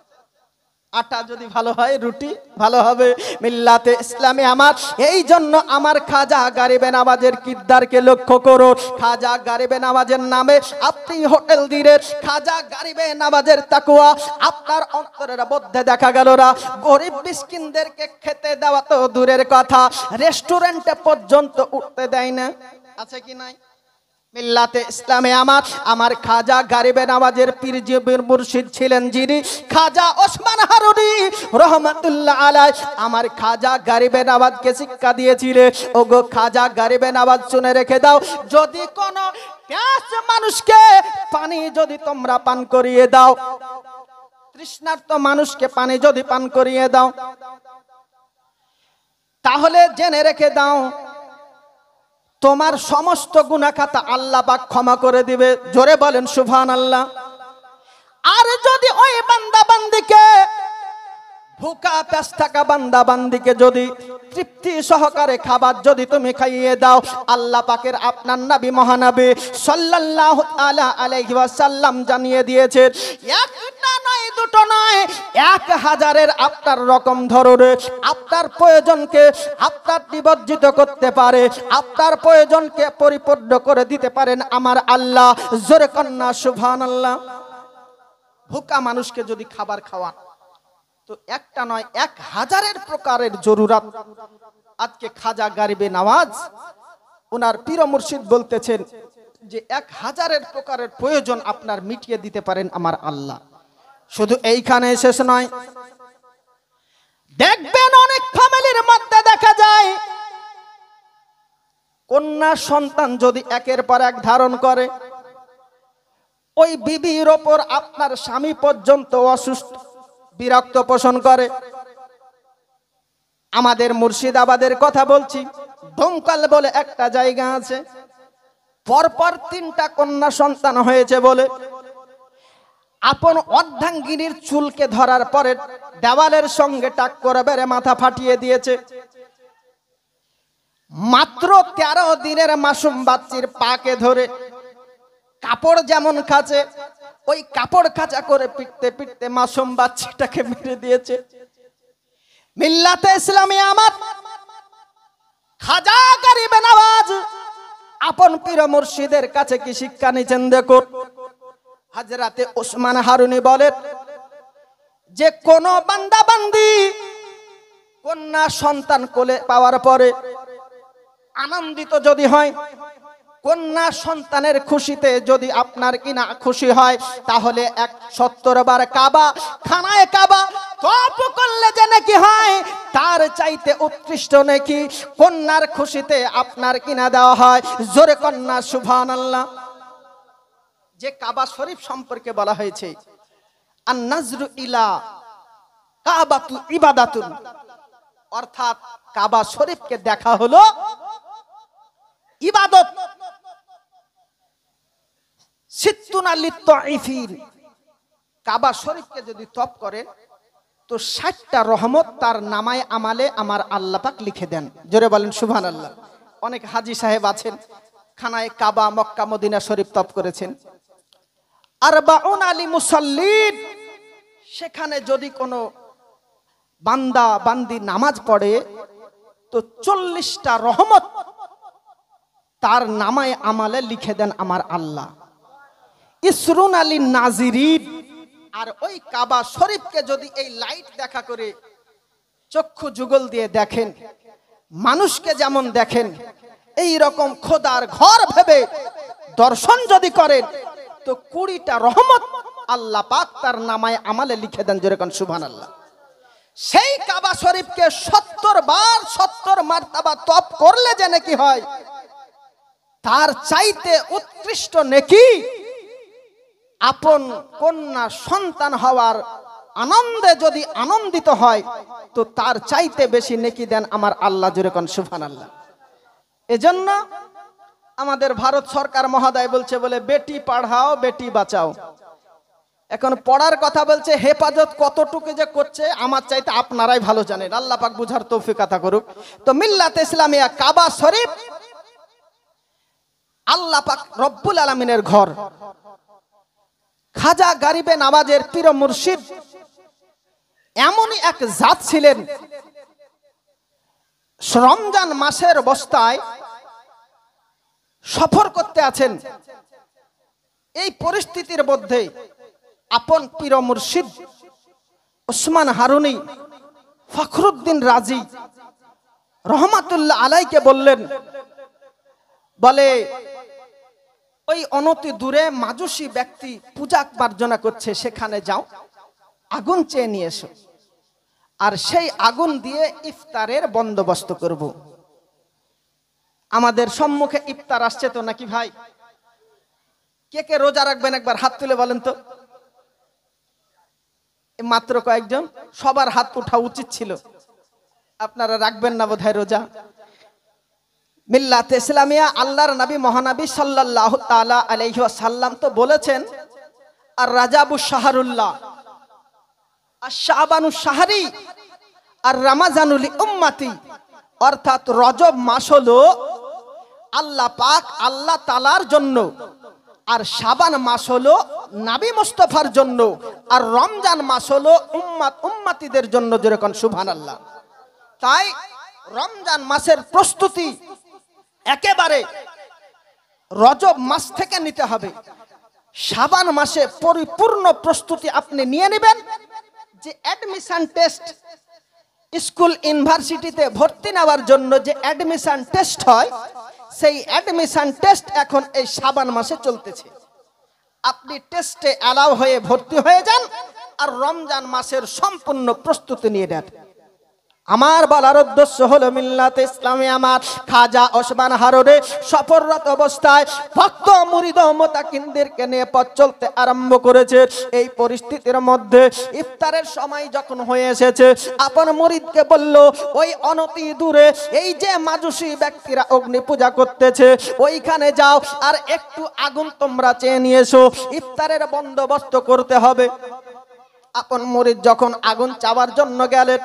আটা যদি ভালো হয় রুটি ভালো হবে। মিল্লাতে ইসলামে আমার এই জন্য আমার খাজা গরিবে নওয়াজের কিরদারকে লক্ষ্য করো। খাজা গরিবে নওয়াজের নামে আপনি হোটেল দিলেন, খাজা গরিবে নওয়াজের তাকওয়া আপনার অন্তরের মধ্যে দেখা গেল না। গরিব মিসকিনদেরকে খেতে দেওয়া তো দূরের কথা, রেস্টুরেন্টে পর্যন্ত উঠতে দেয় না। আছে কি নাই? মিল্লাতে ইসলামে আমার খাজা গরিবে নওয়াজের পীর জিবির মুর্শিদ ছিলেন যিনি খাজা ওসমান হারুনি রহমাতুল্লাহ আলাইহি, আমার খাজা গরিবে নওয়াজকে শিক্ষা দিয়েছিলেন। ওগো খাজা গরিবে নওয়াজ শুনে রেখে দাও, যদি কোনো প্যাস মানুষকে পানি যদি তোমরা পান করিয়ে দাও, তৃষ্ণার্ত মানুষকে পানি যদি পান করিয়ে দাও, তাহলে জেনে রেখে দাও তোমার সমস্ত গুনাহ খাতা আল্লাহ পাক ক্ষমা করে দিবে। জোরে বলেন সুবহানাল্লাহ। আর যদি ওই বান্দা বান্দিকে, ভুকা প্যাস থাকা বান্দা বান্দিকে যদি তৃপ্তি সহকারে খাবার যদি তুমি খাইয়ে দাও, আল্লাহ পাকের আপনার নবী মহানবী সাল্লাল্লাহু আলাইহি ওয়াসাল্লাম জানিয়ে দিয়েছেন, একটা নয় দুটো নয় 1000-এর আপনার রকম ধরনের আপনার প্রয়োজনকে আপনার নিবজ্জিত করতে পারে, আপনার প্রয়োজনকে পরিপূর্ণ করে দিতে পারেন আমার আল্লাহ। জোরে কন্যা সুবহানাল্লাহ। ভুকা মানুষকে যদি খাবার খাওয়ান, তো একটা নয় 1000-এর প্রকারের জরুরত আজকে খাজা গরিবে নওয়াজ ওনার পীর মুর্শিদ বলতেছেন যে 1000-এর প্রকারের প্রয়োজন আপনার মিটিয়ে দিতে পারেন আমার আল্লাহ। শুধু এইখানে শেষ নয়, দেখবেন অনেক ফ্যামিলির মধ্যে দেখা যায় কন্যা সন্তান যদি একের পর এক ধারণ করে, ওই বিবির ওপর আপনার স্বামী পর্যন্ত অসুস্থ বিরক্ত পোষণ করে। আমাদের মুর্শিদাবাদের কথা বলছি, ডোমকাল বলে একটা জায়গা আছে, পরপর 3টা কন্যা সন্তান হয়েছে বলে আপন অর্ধাঙ্গিনীর চুলকে ধরার পরে দেওয়ালের সঙ্গে টাক করে বেড়ে মাথা ফাটিয়ে দিয়েছে। মাত্র 13 দিনের মাসুম বাচ্চির পাকে ধরে কাপড় যেমন খাচ্ছে, ওই কাপড় খাঁচা করে পিটতে পিটতে মাসুম বাচ্চাটাকে মেরে দিয়েছে। মিল্লাতে ইসলামী আমার খাজা গরিবে নওয়াজ আপন পীর মুর্শিদের কাছে কি শিক্ষা নিয়েছেন দেখুন। হযরতে ওসমান হারুনি বলেন যে কোন বান্দা বান্দি কন্যা সন্তান কোলে পাওয়ার পরে আনন্দিত যদি হয়, কন্যা সন্তানের খুশিতে যদি আপনার কিনা খুশি হয়, তাহলে 170 বার কাবা খানায় কাবা তওয়াফ করলে যে নেকি হয়, তার চাইতে উৎকৃষ্ট নেকি কন্যার খুশিতে আপনার কিনা দেওয়া হয়। জোরে কন্যা সুবহানাল্লাহ। যে কাবা শরীফ সম্পর্কে বলা হয়েছে আন নাজরু ইলা কাবাতু ইবাদাতুন, অর্থাৎ কাবা শরীফকে দেখা হলো ইবাদত। সিত্তুনা লিত্তাইফিন, কাবা শরীফকে যদি তওয়াফ করেন তো 60টা রহমত তার নামায় আমালে আমার আল্লাহ পাক লিখে দেন। জোরে বলেন সুবহানাল্লাহ। অনেক হাজী সাহেব আছেন খানায় কাবা মক্কা মদিনা শরীফ তওয়াফ করেছেন। আরবাউন আলী মুসাল্লিন, সেখানে যদি কোনো বান্দা বান্দি নামাজ পড়ে তো 40টা রহমত তার নামায় আমালে লিখে দেন আমার আল্লাহ। ইসরুন আলী নাজিরিন, আর ওই কাবা শরীফকে যদি এই লাইট দেখা করে চক্ষু যুগল দিয়ে দেখেন, মানুষকে যেমন দেখেন এই রকম খোদার ঘর ভেবে দর্শন যদি করেন তো 20টা রহমত আল্লাহ পাক তার নামায় আমালে লিখে দেন। যেরকম সুবহানাল্লাহ। সেই কাবা শরীফকে 70 বার 70 মারতাবা তওয়াফ করলে যে নেকি হয়, তার চাইতে উৎকৃষ্ট নেকি আপন কন্যা সন্তান হওয়ার আনন্দে যদি আনন্দিত হয় তো তার চাইতে বেশি নেকি দেন আমার আল্লাহ। যেরকম সুবহানাল্লাহ। এজন্য আমাদের ভারত সরকার মহোদয় বলছে বলে বেটি পড়াও বেটি বাঁচাও। এখন পড়ার কথা বলছে, হেফাজত কতটুকু যে করছে আমার চাইতে আপনারাই ভালো জানেন। আল্লাহ পাক বুঝার তৌফিক আতা করুক। তো মিল্লাতে ইসলামিয়া কাবা শরীফ আল্লাহ পাক রব্বুল আলামিনের ঘর। খাজা গরিবে নওয়াজের পীর মুর্শিদ এমনই এক জাত ছিলেন, রমজান মাসের অবস্থায় সফর করতে আছেন। এই পরিস্থিতির মধ্যে আপন পীর মুর্শিদ ওসমান হারুনি ফখরুদ্দিন রাজি রহমাতুল্লাহ আলাইকে বললেন, বলে ওই অনতি দূরে মাজুসী ব্যক্তি পূজা মার্জনা করছে, সেখানে যাও, আগুন চেয়ে নিয়ে এসো, আর সেই আগুন দিয়ে ইফতারের বন্দোবস্ত করব। আমাদের সম্মুখে ইফতার আসছে তো নাকি ভাই? কে কে রোজা রাখবেন একবার হাত তুলে বলেন তো। মাত্র কয়েকজন, সবার হাত ওঠা উচিত ছিল। আপনারা রাখবেন না বোধহয় রোজা। মিল্লাতে ইসলামিয়া আল্লাহর নবী মহানবী সাল্লাল্লাহু তাআলা আলাইহি ওয়াসাল্লাম তো বলেছেন, আর রাজাবু শাহরুল্লাহ, আর শাবানু শাহরি, আর রমাজানুল উম্মতি, অর্থাৎ রজব মাস হলো আল্লাহ পাক আল্লাহ তাআলার জন্য, আর শাবান মাস হলো নবী মুস্তাফার জন্য, আর রমজান মাস হলো উম্মতিদের জন্য। যেরকম সুবহানাল্লাহ। তাই রমজান মাসের প্রস্তুতি একেবারে রজব মাস থেকে নিতে হবে। শাবান মাসে পরিপূর্ণ প্রস্তুতি আপনি নিয়ে নেবেন। যে অ্যাডমিশন টেস্ট, স্কুল ইউনিভার্সিটিতে ভর্তি নেওয়ার জন্য যে অ্যাডমিশন টেস্ট হয়, সেই অ্যাডমিশন টেস্ট এখন এই শাবান মাসে চলতেছে। আপনি টেস্টে অ্যালাউ হয়ে ভর্তি হয়ে যান, আর রমজান মাসের সম্পূর্ণ প্রস্তুতি নিয়ে নেন। আমার বলার উদ্দেশ্য হলো মিল্লাতে ইসলামী আমার খাজা ওসমান হারুনে সফররত অবস্থায় ভক্ত মুরিদ ও মুতাকিনদেরকে নিয়ে পথ চলতে আরম্ভ করেছে। এই পরিস্থিতির মধ্যে ইফতারের সময় যখন হয়ে এসেছে, আপন মুরিদকে বলল, ওই অনতি দূরে এই যে মাজুসী ব্যক্তিরা অগ্নি পূজা করতেছে, ওইখানে যাও, আর একটু আগুন তোমরা চেয়ে নিয়ে এসো, ইফতারের বন্দোবস্ত করতে হবে। আপন মুরিদ যখন আগুন চাওয়ার জন্য গেলেন,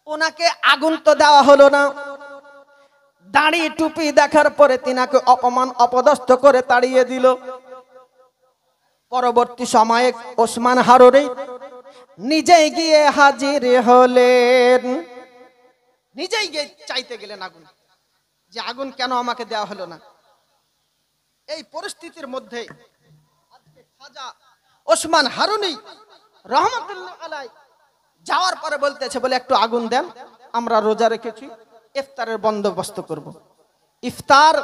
ওনাকে আগুন তো দেওয়া হলো না। দাড়ি টুপি দেখার পরে তিনাকে অপমান অপদস্থ করে তাড়িয়ে দিল। পরবর্তী সময়ে ওসমান হারুনি নিজেই গিয়ে হাজির হলেন, নিজেই গিয়ে চাইতে গেলেন আগুন, যে আগুন কেন আমাকে দেওয়া হলো না। এই পরিস্থিতির মধ্যে আজকে খাজা ওসমান হারুনি রহমাতুল্লাহ আলাইহি যাওয়ার পরে বলতেছে, বলে একটু আগুন দেন, আমরা রোজা রেখেছি, ইফতারের বন্দোবস্ত করব। ইফতার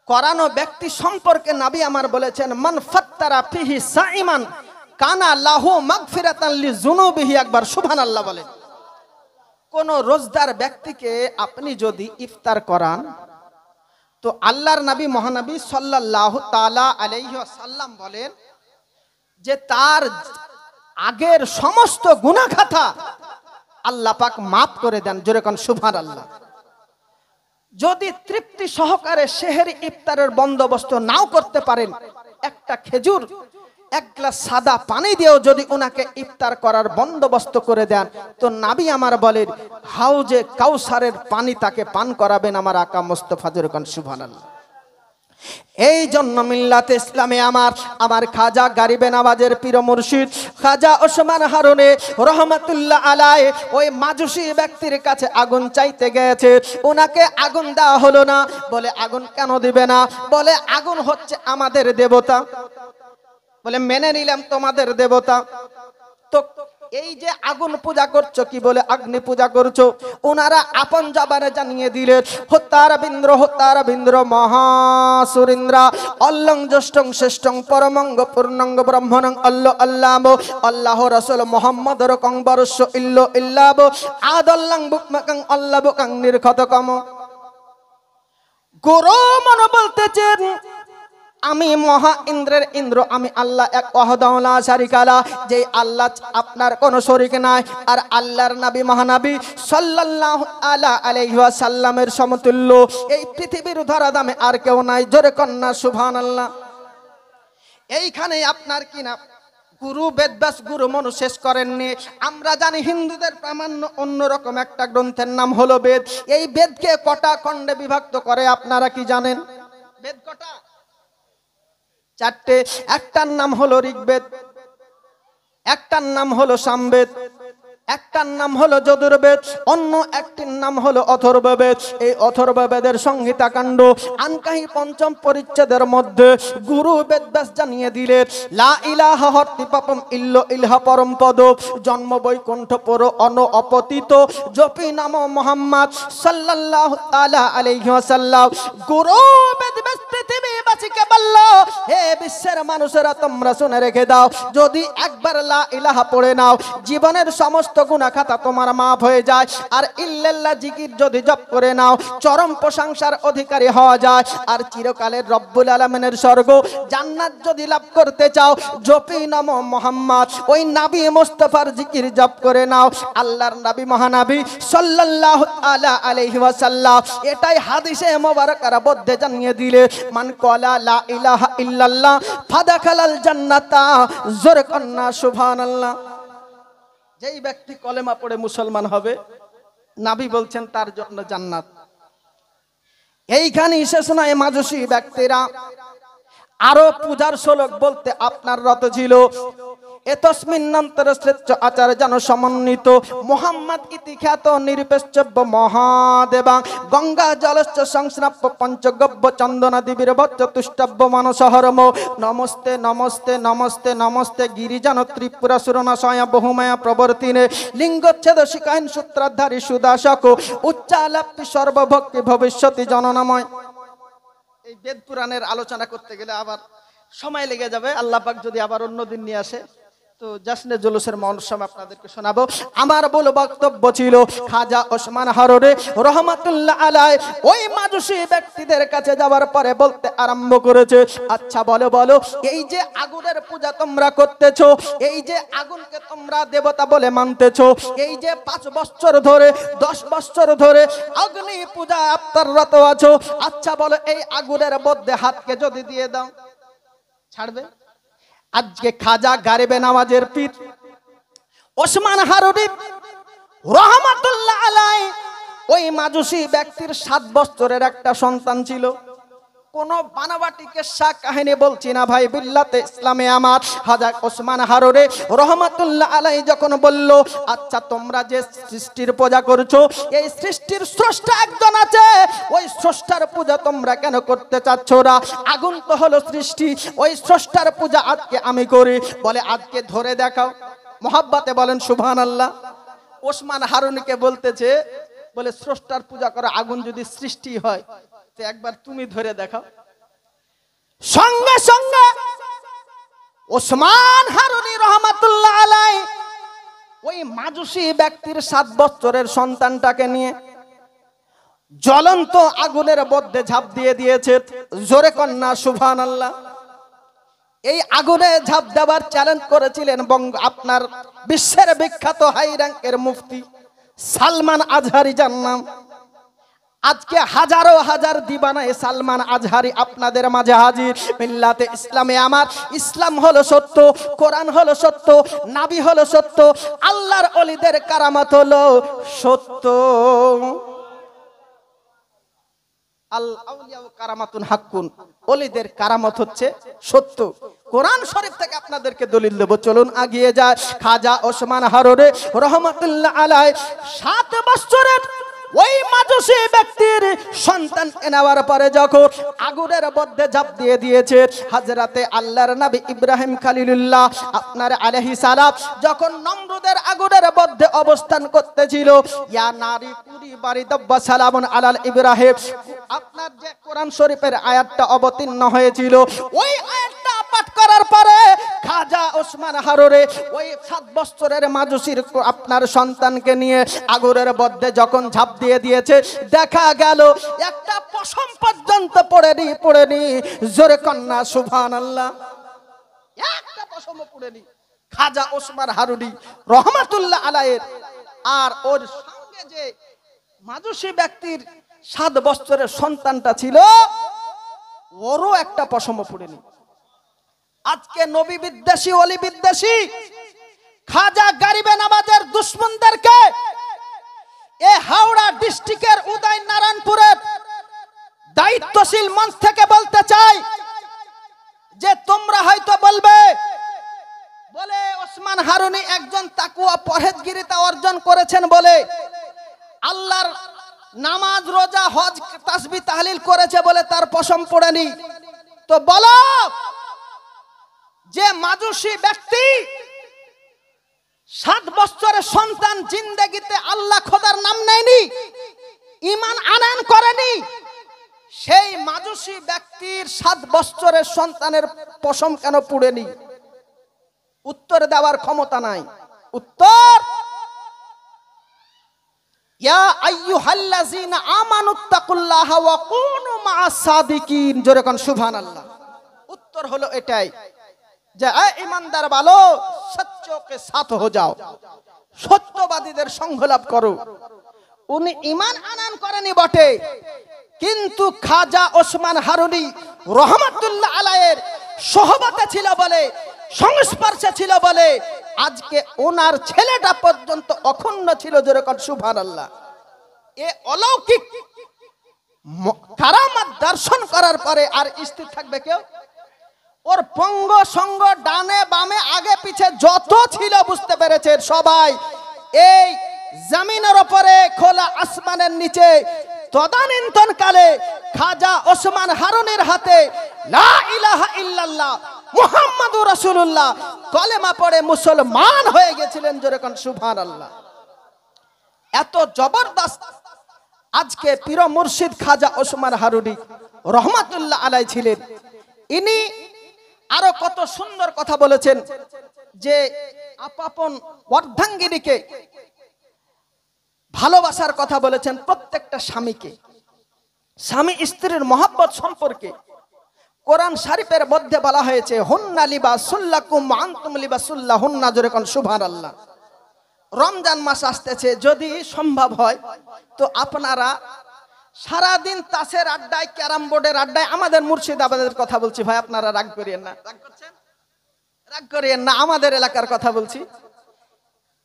করানো ব্যক্তি সম্পর্কে নবী আমার বলেছেন, মান ফাত্তারা ফিহি সাইমান কানা লাহু মাগফিরাতান লিযুনুবিহি। একবার সুবহানাল্লাহ বলেন। কোন রোজদার ব্যক্তিকে আপনি যদি ইফতার করান, তো আল্লাহর নবী মহানবী সাল্লাল্লাহু তাআলা আলাইহি ওয়াসাল্লাম বলেন যে তার আগের সমস্ত গুনাহ খাতা আল্লাহ পাক মাফ করে দেন। যেরকম সুবহানাল্লাহ। যদি তৃপ্তি সহকারে সেহরি ইফতারের বন্দোবস্ত নাও করতে পারেন, একটা খেজুর, এক গ্লাস সাদা পানি দিয়েও যদি ওনাকে ইফতার করার বন্দোবস্ত করে দেন, তো নবী আমার বলেন হাউজে কাউসারের পানি তাকে পান করাবেন আমার আকা মুস্তাফা। যেরকম সুবহানাল্লাহ। এই জন্য মিল্লাতে ইসলামে আমার খাজা গরিবে নওয়াজের পীর মুর্শিদ খাজা ওসমান হারুনি রহমাতুল্লাহ আলাইহি ওই মাজুসী ব্যক্তির কাছে আগুন চাইতে গেছে, ওনাকে আগুন দেওয়া হলো না। বলে আগুন কেন দিবে না? বলে আগুন হচ্ছে আমাদের দেবতা। বলে মেনে নিলাম তোমাদের দেবতা, তো এই যে আগুন পূজা করছো, কি বলে অগ্নি পূজা করছো? ওনারা আপন জবানে জানিয়ে দিলেন, হত্যারবিন্দ্র মহাসুরিন্দ্রা অল্লং জ্যেষ্ঠং শ্রেষ্ঠং পরমঙ্গ পূর্ণঙ্গ ব্রহ্মণং আল্লাহ রাসূল মুহাম্মদর কং বরস্য ইল্লো ইল্লাব আদল্লং বুকমাকাং আল্লাবকাং নির্খতকম। গুরু মন বলতেছেন, আমি মহা ইন্দ্রের ইন্দ্র, আমি আল্লাহ এক ওয়াহদাহু লা শারীকা লা, যে আল্লাহ আপনার কোনো শরীক নাই, আর আল্লাহর নবী মহানবী সাল্লাল্লাহু আলাইহি ওয়াসাল্লামের সমতুল্য এই পৃথিবীর ধরাধামে আর কেউ নাই। জোরে কন্যা সুবহানাল্লাহ। এইখানে আপনার কি না গুরু বেদব্যাস গুরু মনু শেষ করেননি। আমরা জানি হিন্দুদের প্রামাণ্য অন্যরকম একটা গ্রন্থের নাম হলো বেদ। এই বেদকে কটা খণ্ডে বিভক্ত করে আপনারা কি জানেন? বেদ কটা? চারটে। একটার নাম হলো ঋগ্বেদ, একটার নাম হলো সামবেদ, একটার নাম হলো যজুর্বেদ, অন্য একটির নাম হলো অথর্ববেদ। এই অথর্ববেদের সংহিতা কাণ্ড আনকাহি পঞ্চম পরিচ্ছেদের মধ্যে গুরু বেদব্যাস জানিয়ে দিলেন, লা ইলাহা হর্তি পাপম ইল্লো ইলহা পরম পদ, জন্ম বৈকুণ্ঠ পর অন অপতিত, জপি নাম মোহাম্মদ সাল্লাল্লাহু তাআলা আলাইহি ওয়াসাল্লাম। গুরু বেদব্যাস পৃথিবীবাসীকে বলল, হে বিশ্বের মানুষেরা তোমরা শুনে রেখে দাও, যদি একবার লা ইলাহা পড়ে নাও জীবনের সমস্ত গুনাহ খাতা তোমার মাফ হয়ে যায়। আর ইল্লাল্লাহ জিকির যদি জপ করে নাও চরম প্রশংসার অধিকারী হওয়া যায়। আর চিরকালের রব্বুল আলামিনের স্বর্গ জান্নাত যদি লাভ করতে চাও জপি নাম মুহাম্মদ, ওই নবী মুস্তাফার জিকির জপ করে নাও। আল্লাহর নবী মহানবী সাল্লাল্লাহু তাআলা আলাইহি ওয়াসাল্লাম এটাই হাদিসে মোবারকার মধ্যে জানিয়ে দিলে, মান ক্বালা লা ইলাহা ইল্লাল্লাহ ফাদাখালাল জান্নাতা, জোরে কন্না সুবহানাল্লাহ। যেই ব্যক্তি কলেমা পড়ে মুসলমান হবে নবী বলছেন তার জন্য জান্নাত। এইখানে শেষ নয়, মাজুসী ব্যক্তিরা আরো পূজার শ্লোক বলতে আপনার রত ছিল। এতস্মিন্নন্তর শ্রেষ্ঠ আচার যেন সমন্বিত মোহাম্মদ ইতি খ্যাত নিরপেক্ষব্য মহাদেবা, গঙ্গা জলশ্চ সংস্নাপ্য পঞ্চগব্য চন্দনা দিবির বচ্চ তুষ্টব্য মানসহরম, নমস্তে নমস্তে নমস্তে নমস্তে গিরিজান ত্রিপুরা সুরনা সয়া বহুমায়া প্রবর্তিনে, লিঙ্গচ্ছেদ শিকাহীন সূত্রাধারী সুদাসক, উচ্চালাপি সর্বভক্তি ভবিষ্যতি জননাময়। এই বেদ পুরাণের আলোচনা করতে গেলে আবার সময় লেগে যাবে, আল্লাহ পাক যদি আবার অন্যদিন নিয়ে আসে তো জাসনে জুলুসের মৌসুম আপনাদেরকে শোনাবো। আমার বল বক্তব্য ছিল খাজা ওসমান হারুনি রহমাতুল্লাহ আলাইহি ওই মাজুসী ব্যক্তিদের কাছে যাওয়ার পরে বলতে আরম্ভ করেছে, আচ্ছা বলো বলো, এই যে আগুনের পূজা তোমরা করতেছো, এই যে আগুনকে তোমরা দেবতা বলে মানতেছো, এই যে 5 বছর ধরে 10 বছর ধরে অগ্নি পূজা আপনাররত আছো, আচ্ছা বলো এই আগুনের মধ্যে হাতকে যদি দিয়ে দাও ছাড়বে? আজকে খাজা গারিবে নওয়াজের পীর ওসমান হারুনি রহমাতুল্লাহ আলাইহি ওই মাজুসী ব্যক্তির 7 বছরের একটা সন্তান ছিল। কোন বানাবাটি কিসসা কাহিনী বলছি না ভাই, বিল্লাতে ইসলামে আমার খাজা ওসমান হারুনি রহমাতুল্লাহ আলাইহি যখন বলল, আচ্ছা তোমরা যে সৃষ্টির পূজা করছো, এই সৃষ্টির স্রষ্টা একজন আছে, ওই স্রষ্টার পূজা তোমরা কেন করতে চাচ্ছ না? আগুন তো হলো সৃষ্টি, ওই স্রষ্টার পূজা আজকে আমি করি। বলে আজকে ধরে দেখাও। মোহাব্বতে বলেন সুবহানাল্লাহ। ওসমান হারুনিকে বলতেছে, বলে স্রষ্টার পূজা করা আগুন যদি সৃষ্টি হয় তো একবার তুমি ধরে দেখাও। সঙ্গে সঙ্গে ওসমান হারুনি রহমাতুল্লাহ আলাইহি ওই মাজুসী ব্যক্তির 7 বছরের সন্তানটাকে নিয়ে জ্বলন্ত আগুনের মধ্যে ঝাঁপ দিয়ে দিয়েছে। জোরে কন্যা সুবহানাল্লাহ। এই আগুনে ঝাঁপ দেওয়ার চ্যালেঞ্জ করেছিলেন আপনার বিশ্বের বিখ্যাত হাই র্যাঙ্কের মুফতি সালমান আজহারি, যার নাম আজকে হাজারো হাজার দিবানায় সালমান আজহারি আপনাদের মাঝে হাজির। মিল্লাতে ইসলামে আমার ইসলাম হলো সত্য, কোরআন হলো সত্য, নবী হলো সত্য, আল্লাহর ওলিদের কারামত হলো সত্য। আল আউলিয়া কারামাতুন হাক্কুন, ওলিদের কারামত হচ্ছে সত্য। কোরআন শরীফ থেকে আপনাদেরকে দলিল দেব, চলুন আগিয়ে যায়। খাজা ওসমান হারুনি রহমাতুল্লাহ আলাইহি 7 বছরের ওই মাজুসী ব্যক্তির সন্তান নেওয়ার পরে যখন আগুনের মধ্যে ঝাঁপ দিয়ে দিয়েছে, হযরতে আল্লাহর নবী ইব্রাহিম খলিলুল্লাহ আপনার আলাইহিস সালাম যখন নমরুদের আগুনের মধ্যে অবস্থান করতেছিল, ইয়া নারী কুরি বারিদাব্বা সালামুন আলাল ইব্রাহিম, আপনার যে কোরআন শরীফের আয়াতটা অবতীর্ণ হয়েছিল, ওই আয়াতটা পাঠ করার পরে খাজা ওসমান হারুনি ওই 7 বছরের মাজুসীর আপনার সন্তানকে নিয়ে আগুনের মধ্যে যখন ঝাঁপ দিয়ে দিয়েছে, দেখা গেল একটা পশম পর্যন্ত পড়েনি। জোরে কন্যা সুবহানাল্লাহ। একটা পশম পড়েনি খাজা ওসমান হারুনি রহমাতুল্লাহ আলাইহি। আর ওর সঙ্গে যে মাজুসী ব্যক্তির 7 বছরের সন্তানটা ছিল, ওরও একটা পশম পড়েনি। আজকে নবী বিদ্বেষী, ওলি বিদ্বেষী খাজা গারিবে নওয়াজের দুশমনদেরকে এ হাওড়া ডিস্ট্রিক্টের উদয় নারায়ণপুরের দায়িত্বশীল মঞ্চ থেকে বলতে চাই যে তোমরা হয়তো বলবে, বলে ওসমান হারুনি একজন তাকওয়া পরহেজগারিতা অর্জন করেছেন বলে, আল্লাহর নামাজ রোজা হজ তাসবিহ তাহলিল করেছে বলে তার পশম পড়েনি। তো বলো, যে মাজুসি ব্যক্তি 7 বছরের সন্তান জিন্দেগিতে আল্লাহ খোদার নাম নেয়নি, ঈমান আনয়ন করেনি, সেই মাজুসি ব্যক্তির 7 বছরের সন্তানের পশম কেন পুড়েনি? উত্তর দেওয়ার ক্ষমতা নাই। উত্তর, ইয়া আইয়ুহাল্লাযীনা আমানুত্তাকুল্লাহা ওয়া কুনু মা'আস সাদিকিন। জোরে কোন সুবহানাল্লাহ। উত্তর হলো এটাই যে এ ঈমানদার ভালো, সত্যকে সাথ হো যাও, সত্যবাদীদের সঙ্গ লাভ করো। উনি ঈমান আনয়ন করেনি বটে, কিন্তু খাজা ওসমান হারুনি রহমাতুল্লাহ আলাইহির সোহবতে ছিল বলে, সংস্পর্শে ছিল বলে আজকে ওনার ছেলেটা পর্যন্ত অখণ্ড ছিল। জোরে কোন সুবহানাল্লাহ। এ অলৌকিক কারামাত দর্শন করার পরে আর স্থির থাকবে কেউ? ওর পঙ্গ সঙ্গ ডানে বামে আগে পিছে যত ছিল বুঝতে পেরেছেন সবাই, এই জমিনের উপরে খোলা আসমানের নিচে তদানীন্তন কালে খাজা ওসমান হারুনির হাতে লা ইলাহা ইল্লাল্লাহ মুহাম্মাদুর রাসূলুল্লাহ কলেমা পড়ে মুসলমান হয়ে গেছিলেন। জোরে কোন সুবহানাল্লাহ। এত জবরদস্ত আজকে পীর মুর্শিদ খাজা ওসমান হারুনি রহমাতুল্লাহ আলাইহি ছিলেন। ইনি আরো কত সুন্দর কথা বলেছেন যে আপন অর্ধাঙ্গিনীকে ভালোবাসার কথা বলেছেন। প্রত্যেকটা স্বামীকে, স্বামী স্ত্রীর মহব্বত সম্পর্কে কোরআন শরীফের মধ্যে বলা হয়েছে হুন্না লিবাসুল লাকুম ওয়া আনতুম লিবাসুল লাহুন্না। জোরে কোন সুবহানাল্লাহ। রমজান মাস আসতেছে, যদি সম্ভব হয় তো আপনারা সারাদিন তাসের আড্ডায়, ক্যারাম বোর্ডের আড্ডায়, আমাদের মুর্শিদাবাদের কথা বলছি ভাই, আপনারা রাগ করিয়েন না, রাগ করছেন? রাগ করিয়েন না, আমাদের এলাকার কথা বলছি।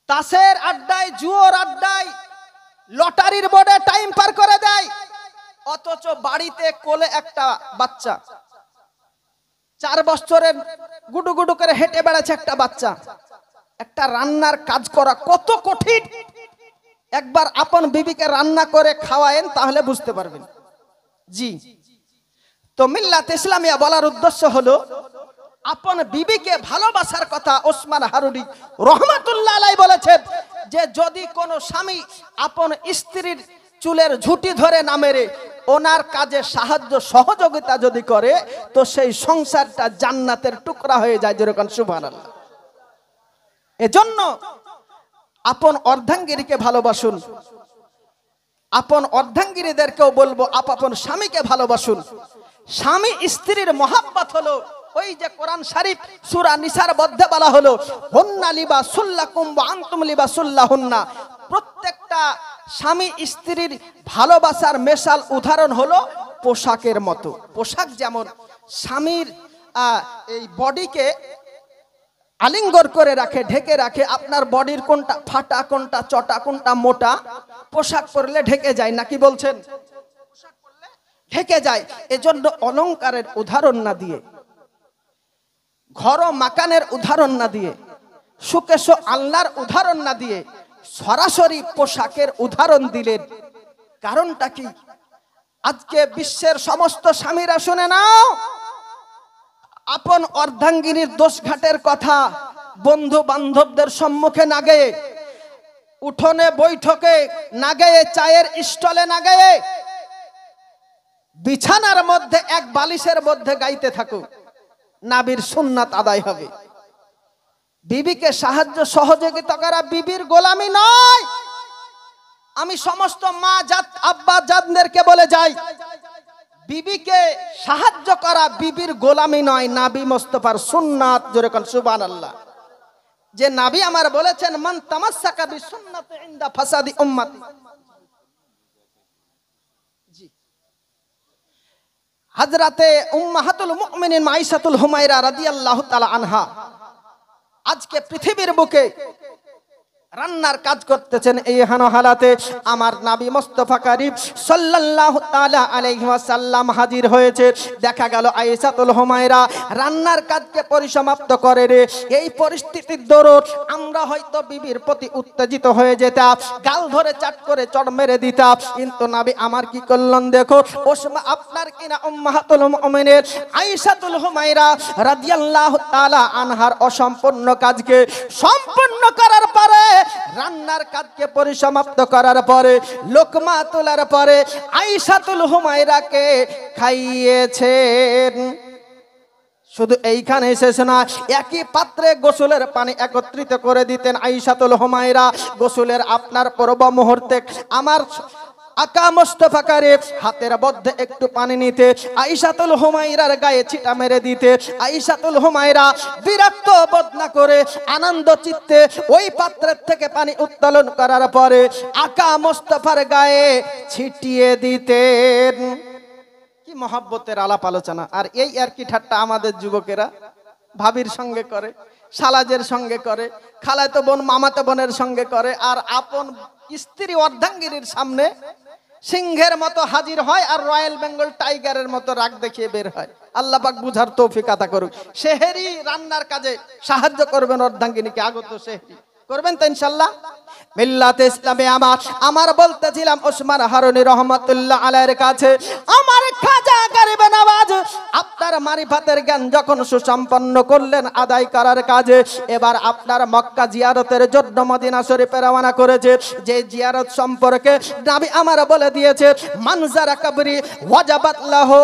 তাসের আড্ডায়, জুয়োর আড্ডায়, লটারির বোর্ডে টাইম পার করে দেয়, অথচ বাড়িতে কোলে একটা বাচ্চা, 4 বছরের গুডু গুডু করে হেঁটে বেড়াচ্ছে একটা বাচ্চা। একটা রান্নার কাজ করা কত কঠিন, একবার আপন বিবিকে রান্না করে খাওয়ায়েন তাহলে বুঝতে পারবেন। জি, তো মিল্লাত ইসলামিয়া বলার উদ্দেশ্য হলো আপন বিবিকে ভালোবাসার কথা ওসমান হারুনি রহমাতুল্লাহ আলাইহি বলেছেন যে যদি কোনো স্বামী আপন স্ত্রীর চুলের ঝুঁটি ধরে না মেরে ওনার কাজে সাহায্য সহযোগিতা যদি করে তো সেই সংসারটা জান্নাতের টুকরা হয়ে যায়। যেরকম সুবহানাল্লাহ। এজন্য আপন অর্ধাঙ্গিনীকে ভালোবাসুন, আপন অর্ধাঙ্গিনীদেরকেও বলবো আপন স্বামীকে ভালোবাসুন। স্বামী স্ত্রীর মহব্বত হলো ওই যে কোরআন শরীফ সূরা নিসার মধ্যে বলা হলো হুন্না লিবাসুল লাকুম ওয়া আনতুম লিবাসুল লাহুন্না। প্রত্যেকটা স্বামী স্ত্রীর ভালোবাসার মেশাল উদাহরণ হলো পোশাকের মতো। পোশাক যেমন স্বামীর এই বডিকে আলিঙ্গন করে রাখে, ঢেকে রাখে, আপনার বডির কোনটা ফাটা, কোনটা চটা, কোনটা মোটা, পোশাক পরলে ঢেকে যায়, নাকি বলছেন? পোশাক পরলে ঢেকে যায়। এজন্য অলংকারের উদাহরণ না দিয়ে, ঘর মাকানের উদাহরণ না দিয়ে, সুকেশ আল্লাহর উদাহরণ না দিয়ে সরাসরি পোশাকের উদাহরণ দিলেন। কারণটা কি? আজকে বিশ্বের সমস্ত স্বামীরা শুনে নাও, আপন অর্ধাঙ্গিনীর দোষঘাটের কথা বন্ধু বান্ধবদের সম্মুখে না গেয়ে, উঠোনে বৈঠকে না গেয়ে, চায়ের স্টলে না গেয়ে, বিছানার মধ্যে এক বালিশের মধ্যে গাইতে থাকো, নবীর সুন্নাত আদায় হবে। বিবিকে সাহায্য সহযোগিতা করা বিবির গোলামি নয়। আমি সমস্ত মা জাত আব্বা জাতদেরকে বলে যাই, বিবিকে সাহায্য করা বিবির গোলামি নয়, নবী মুস্তাফার সুন্নাত। জোরে কোন সুবহানাল্লাহ। যে নবী আমার বলেছেন মান তামাসসাকা বিসুন্নতি ইনদা ফাসাদি উম্মতি। জি, হযরতে উম্মাহাতুল মুমিনিন আয়েশাতুল হুমায়রা রাদিয়াল্লাহু তাআলা আনহা আজকে পৃথিবীর বুকে রান্নার কাজ করতেছেন এই হালাতে আমার নবী মুস্তাফা করিম সাল্লাল্লাহু তাআলা আলাইহি ওয়াসাল্লাম হাজির হয়েছে। দেখা গেল আয়েশাতুল হুমায়রা রান্নার কাজকে পরিসমাপ্ত করে রে। এই পরিস্থিতির দরুন আমরা হয়তো বিবির প্রতি উত্তেজিত হয়ে যেতাম, গাল ধরে চাট করে চড় মেরে দিতাম, কিন্তু নবী আমার কি করলেন দেখো। ওসমা আপনার কিনা উম্মাহাতুল মুমিনিন আয়েশাতুল হুমায়রা রাদিয়াল্লাহু তাআলা আনহার অসম্পূর্ণ কাজকে সম্পূর্ণ করার পরে, রান্নার কাজকে পরিসমাপ্ত করার পরে, লোকমা তোলার পরে আয়েশাতুল হুমায়রাকে খাইয়েছেন। শুধু এইখানে শেষ না, একই পাত্রে গোসলের পানি একত্রিত করে দিতেন আয়েশাতুল হুমায়রা। গোসলের আপনার পূর্ব মুহূর্তে আমার আকা মুস্তাফা করিম হাতের মধ্যে একটু পানি নিতে, আয়েশাতুল হুমায়রার গায়ে ছিটা মেরে দিতে। আয়েশাতুল হুমায়রা বিরক্ত বোধ না করে আনন্দ চিত্তে ওই পাত্রের থেকে পানি উত্তোলন করার পরে আকা মুস্তাফার গায়ে ছিটিয়ে দিতেন। কি মহব্বতের আলাপ আলোচনা। আর এই আর কি ঠাট্টা আমাদের যুবকেরা ভাবির সঙ্গে করে, শালাজের সঙ্গে করে, খালাতো বোন মামাতো বোনের সঙ্গে করে, আর আপন স্ত্রী অর্ধাঙ্গিনীর সামনে সিংহের মতো হাজির হয় আর রয়্যাল বেঙ্গল টাইগারের মতো রাগ দেখিয়ে বের হয়। আল্লাহ পাক বুঝার তৌফিক আতা করুক। সেহেরি রান্নার কাজে সাহায্য করবেন অর্ধাঙ্গিনীকে, আগত সেহেরি করবেন তো ইনশাআল্লাহ। মিল্লাতে ইসলামে আমার বলতেছিলাম ওসমান হারুনি রহমাতুল্লাহ আলাইহির কাছে আমার খাজা গরিব নওয়াজ আপনার মারিফাতের জ্ঞান যখন সুসম্পন্ন করলেন আদায় করার কাজে, এবার আপনার মক্কা জিয়ারতের জন্য মদিনা শরীফে রওনা করেছে। যে জিয়ারত সম্পর্কে নবী আমার বলে দিয়েছে মানজারা কবরি ওয়াজাবাত লাহু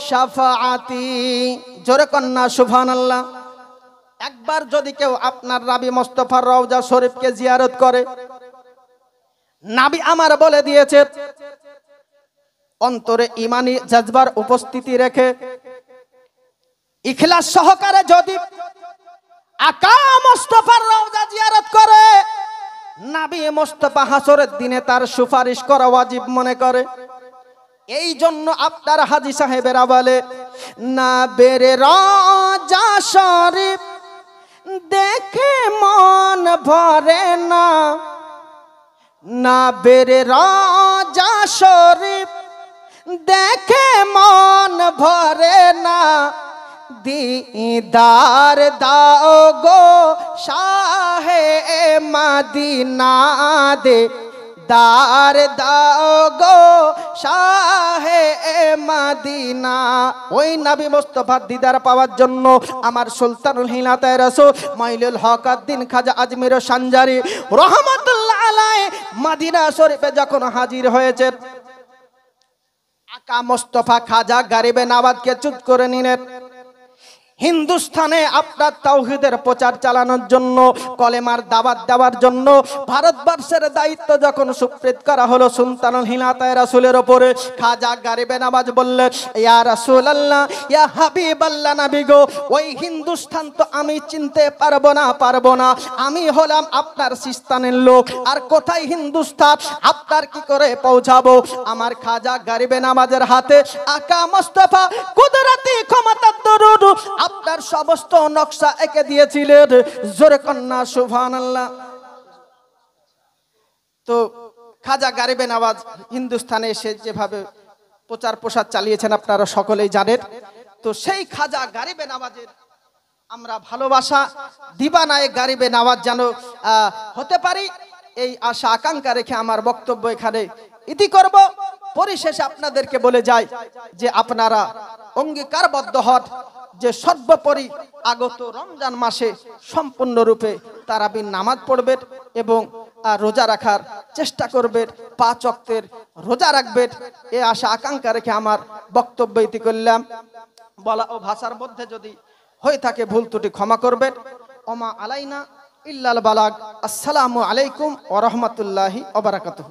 শাফাআতি। জোরে কন্না সুবহানাল্লাহ। একবার যদি কেউ আপনার নবী মুস্তাফার রওজা শরীফকে জিয়ারত করে, নবী আমার বলে দিয়েছে অন্তরে ঈমানি জজবার উপস্থিতি রেখে ইখলাস সহকারে যদি আকা মুস্তাফার রওজা জিয়ারত করে, নবী মুস্তাফা হাসরের দিনে তার সুপারিশ করা ওয়াজিব মনে করে। এই জন্য আপনার হাজী সাহেবেরা বলে নবীর রওজা শরীফ দেখে মন ভরে না, নবীর রওজা শরীফ দেখে মন ভরে না, দিদার দাও গো শাহে মদিনা দে দার দাও গো শাহে মদিনা। ওই নবী মুস্তাফার দিদার পাওয়ার জন্য আমার সুলতানুল হিলাতায়ে রাসূল মাইলুল হক আদ-দ্বীন খাজা আজমির সানজারি রহমাতুল্লাহ আলাইহি মদিনা শরীফে যখন হাজির হয়েছে, আকা মুস্তাফা খাজা গরিবে নওয়াজকে চুপ করে নিলেন। হিন্দুস্তানে আপনার তাওহীদের প্রচার চালানোর জন্য, কলেমার দাওয়াত দেওয়ার জন্য ভারতবর্ষের দায়িত্ব যখন সুপ্রিত করা হলো সুলতানুল হিলাতায়ে রাসূলের উপরে, খাজা গরিবে নওয়াজ বললেন ইয়া রাসূলুল্লাহ ইয়া হাবিবাল্লাহ নবী গো, ওই হিন্দুস্তান তো আমি চিনতে পারবো না, আমি হলাম আপনার সিস্তানের লোক, আর কোথায় হিন্দুস্তান আপনার কি করে পৌঁছাবো। আমার খাজা গরিবে নওয়াজের হাতে আকা মুস্তাফা কুদরতি ক্ষমতার দরুন আপনার সমস্ত নকশা এঁকে দিয়েছিলেন। জোরে কন্না সুবহানাল্লাহ। তো খাজা গরিবে নওয়াজ হিন্দুস্তানে এসে যেভাবে প্রচার প্রসার চালিয়েছেন আপনারা সকলেই জানেন। তো সেই খাজা গরিবে নওয়াজের আমরা ভালোবাসা দিবানায়ে গরিবে নওয়াজ যেন হতে পারি, এই আশা আকাঙ্ক্ষা রেখে আমার বক্তব্য এখানে ইতি করব। পরিশেষে আপনাদেরকে বলে যাই যে আপনারা অঙ্গীকারবদ্ধ হন যে সর্বোপরি আগত রমজান মাসে সম্পূর্ণরূপে তারাবির নামাজ পড়বেন এবং রোজা রাখার চেষ্টা করবেন, 5 ওয়াক্তের রোজা রাখবেন। এই আশা আকাঙ্ক্ষা রেখে আমার বক্তব্য ইতি করলাম। বলা ও ভাষার মধ্যে যদি হয়ে থাকে ভুল ত্রুটি ক্ষমা করবেন। ওমা আলাইনা ইল্লাল বালাগ। আসসালামু আলাইকুম ওয়া রাহমাতুল্লাহি ওয়া বারাকাতুহু।